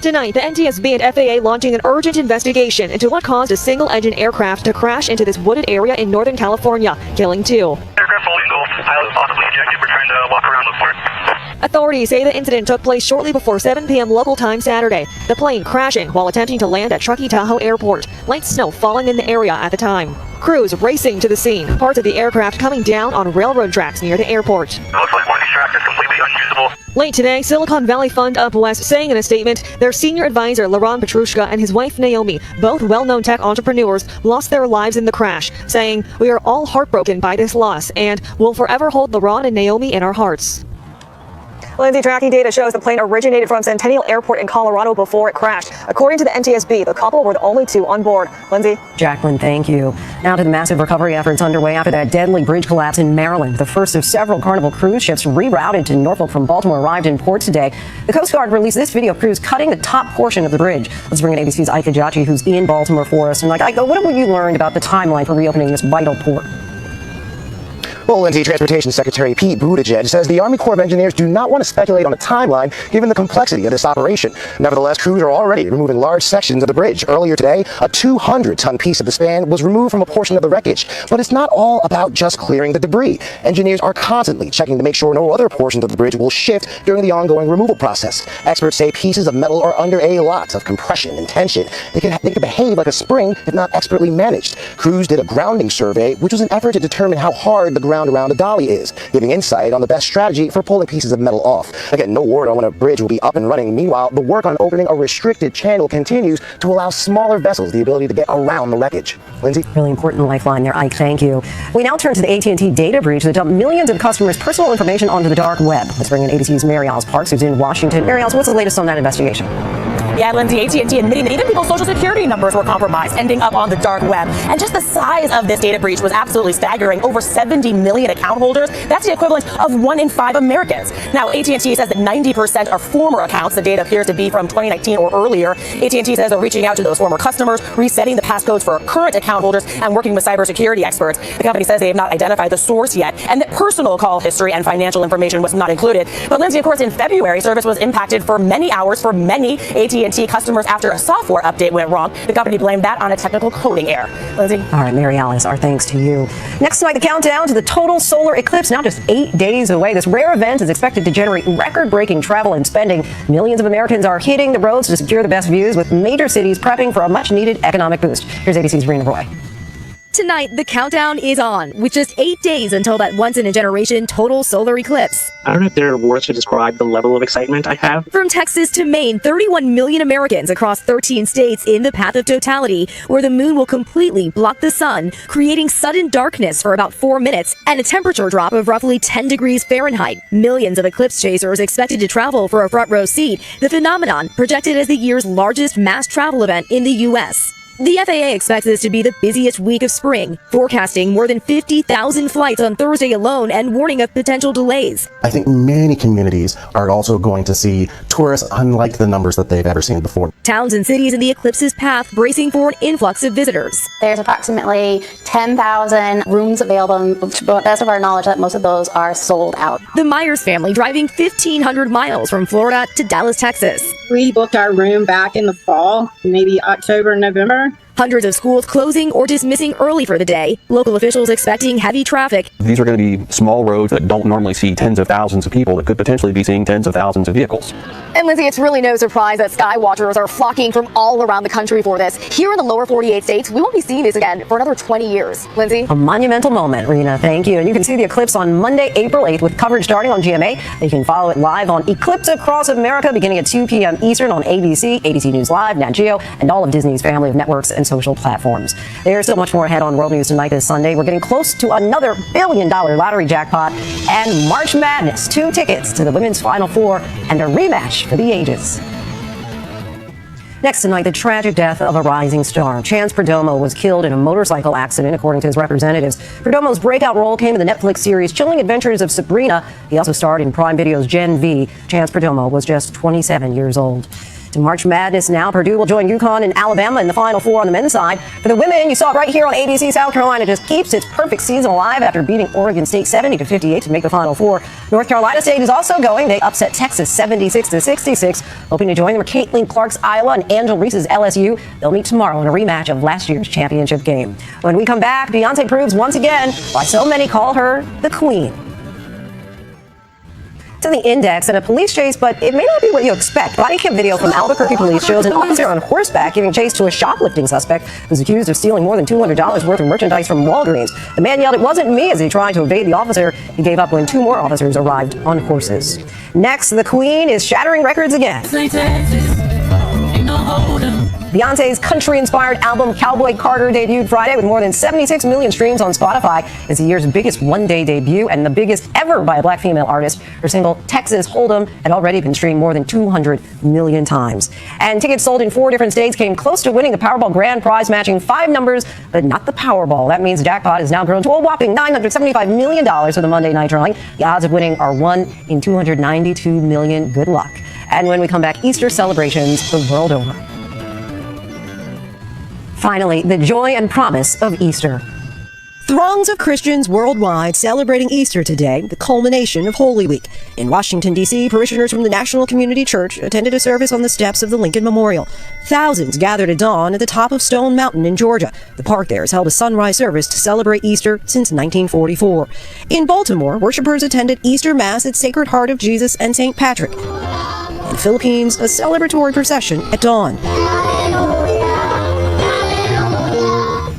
Tonight, the NTSB and FAA launching an urgent investigation into what caused a single-engine aircraft to crash into this wooded area in Northern California, killing 2. Aircraft fully engulfed. Pilot possibly ejected. We're trying to walk around, look for it. Authorities say the incident took place shortly before 7 p.m. local time Saturday, the plane crashing while attempting to land at Truckee Tahoe Airport, light snow falling in the area at the time. Crews racing to the scene, parts of the aircraft coming down on railroad tracks near the airport. It looks like one of these tracks is completely unusable. Late today, Silicon Valley Fund Up West saying in a statement, their senior advisor Laron Petrushka and his wife Naomi, both well-known tech entrepreneurs, lost their lives in the crash, saying, "We are all heartbroken by this loss and will forever hold Laron and Naomi in our hearts." Lindsay, tracking data shows the plane originated from Centennial Airport in Colorado before it crashed. According to the NTSB, the couple were the only 2 on board. Lindsay? Jacqueline, thank you. Now to the massive recovery efforts underway after that deadly bridge collapse in Maryland. The first of several Carnival cruise ships rerouted to Norfolk from Baltimore arrived in port today. The Coast Guard released this video of crews cutting the top portion of the bridge. Let's bring in ABC's Ika Jachi, who's in Baltimore for us. And Ika, what have you learned about the timeline for reopening this vital port? Well, Lindsay, Transportation Secretary Pete Buttigieg says the Army Corps of Engineers do not want to speculate on a timeline given the complexity of this operation. Nevertheless, crews are already removing large sections of the bridge. Earlier today, a 200-ton piece of the span was removed from a portion of the wreckage. But it's not all about just clearing the debris. Engineers are constantly checking to make sure no other portions of the bridge will shift during the ongoing removal process. Experts say pieces of metal are under a lot of compression and tension. They can behave like a spring if not expertly managed. Crews did a grounding survey, which was an effort to determine how hard the ground around the dolly is, giving insight on the best strategy for pulling pieces of metal off. Again, no word on when a bridge will be up and running. Meanwhile, the work on opening a restricted channel continues to allow smaller vessels the ability to get around the wreckage. Lindsay? Really important lifeline there, Ike. Thank you. We now turn to the AT&T data breach that dumped millions of customers' personal information onto the dark web. Let's bring in ABC's Mary Alice Parks, who's in Washington. Mary Alice, what's the latest on that investigation? Yeah, Lindsay, AT&T admitting that even people's social security numbers were compromised, ending up on the dark web. And just the size of this data breach was absolutely staggering. Over 70 million account holders. That's the equivalent of 1 in 5 Americans. Now, AT&T says that 90% are former accounts. The data appears to be from 2019 or earlier. AT&T says they're reaching out to those former customers, resetting the passcodes for current account holders, and working with cybersecurity experts. The company says they have not identified the source yet, and that personal call history and financial information was not included. But Lindsay, of course, in February, service was impacted for many hours for many AT&T customers after a software update went wrong. The company blamed that on a technical coding error. Lindsay? All right, Mary Alice, our thanks to you. Next tonight, the countdown to the total solar eclipse, now just 8 days away. This rare event is expected to generate record-breaking travel and spending. Millions of Americans are hitting the roads to secure the best views, with major cities prepping for a much-needed economic boost. Here's ABC's Rena Roy. Tonight, the countdown is on, with just 8 days until that once-in-a-generation total solar eclipse. I don't know if there are words to describe the level of excitement I have. From Texas to Maine, 31 million Americans across 13 states in the path of totality, where the moon will completely block the sun, creating sudden darkness for about 4 minutes and a temperature drop of roughly 10 degrees Fahrenheit. Millions of eclipse chasers expected to travel for a front row seat, the phenomenon projected as the year's largest mass travel event in the U.S. The FAA expects this to be the busiest week of spring, forecasting more than 50,000 flights on Thursday alone and warning of potential delays. I think many communities are also going to see tourists unlike the numbers that they've ever seen before. Towns and cities in the eclipse's path bracing for an influx of visitors. There's approximately 10,000 rooms available. To the best of our knowledge, that most of those are sold out. The Myers family driving 1,500 miles from Florida to Dallas, Texas. We booked our room back in the fall, maybe October, November. Hundreds of schools closing or dismissing early for the day. Local officials expecting heavy traffic. These are going to be small roads that don't normally see tens of thousands of people that could potentially be seeing tens of thousands of vehicles. And Lindsay, it's really no surprise that sky watchers are flocking from all around the country for this. Here in the lower 48 states, we won't be seeing this again for another 20 years. Lindsay? A monumental moment, Rena. Thank you. And you can see the eclipse on Monday, April 8th, with coverage starting on GMA. You can follow it live on Eclipse Across America beginning at 2 p.m. Eastern on ABC, ABC News Live, Nat Geo, and all of Disney's family of networks and social platforms. There's so much more ahead on World News Tonight this Sunday. We're getting close to another $1 billion lottery jackpot and March Madness. 2 tickets to the Women's Final Four and a rematch for the ages. Next tonight, the tragic death of a rising star. Chance Perdomo was killed in a motorcycle accident, according to his representatives. Perdomo's breakout role came in the Netflix series Chilling Adventures of Sabrina. He also starred in Prime Video's Gen V. Chance Perdomo was just 27 years old. To March Madness now, Purdue will join UConn and Alabama in the Final Four on the men's side. For the women, you saw it right here on ABC. South Carolina just keeps its perfect season alive after beating Oregon State 70-58 to make the Final Four. North Carolina State is also going. They upset Texas 76-66. Hoping to join them are Caitlin Clark's Iowa and Angel Reese's LSU. They'll meet tomorrow in a rematch of last year's championship game. When we come back, Beyonce proves once again why so many call her the Queen. To the index and a police chase, but it may not be what you expect. Body cam video from Albuquerque police shows an officer on horseback giving chase to a shoplifting suspect who's accused of stealing more than $200 worth of merchandise from Walgreens. The man yelled, "It wasn't me," as he tried to evade the officer. He gave up when 2 more officers arrived on horses. Next, the Queen is shattering records again. Beyonce's country-inspired album Cowboy Carter debuted Friday with more than 76 million streams on Spotify. It's the year's biggest one-day debut and the biggest ever by a black female artist. Her single Texas Hold'em had already been streamed more than 200 million times. And tickets sold in 4 different states came close to winning the Powerball grand prize, matching 5 numbers, but not the Powerball. That means the jackpot has now grown to a whopping $975 million for the Monday night drawing. The odds of winning are 1 in 292 million. Good luck. And when we come back, Easter celebrations the world over. Finally, the joy and promise of Easter. Throngs of Christians worldwide celebrating Easter today, the culmination of Holy Week. In Washington, D.C., parishioners from the National Community Church attended a service on the steps of the Lincoln Memorial. Thousands gathered at dawn at the top of Stone Mountain in Georgia. The park there has held a sunrise service to celebrate Easter since 1944. In Baltimore, worshipers attended Easter Mass at Sacred Heart of Jesus and St. Patrick. In the Philippines, a celebratory procession at dawn.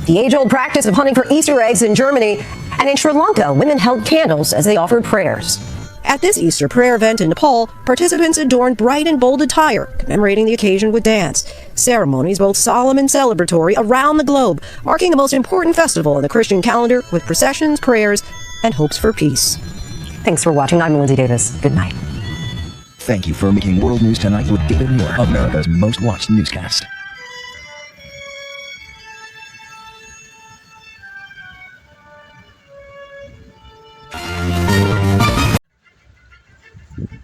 The age-old practice of hunting for Easter eggs in Germany, and in Sri Lanka, women held candles as they offered prayers. At this Easter prayer event in Nepal, participants adorned bright and bold attire, commemorating the occasion with dance. Ceremonies both solemn and celebratory around the globe, marking the most important festival in the Christian calendar with processions, prayers, and hopes for peace. Thanks for watching. I'm Lindsay Davis. Good night. Thank you for making World News Tonight with David Moore, America's most watched newscast.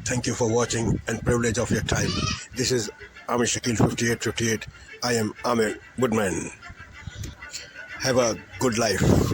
Thank you for watching and privilege of your time. This is Amir Shakil 5858. I am Amir Goodman. Have a good life.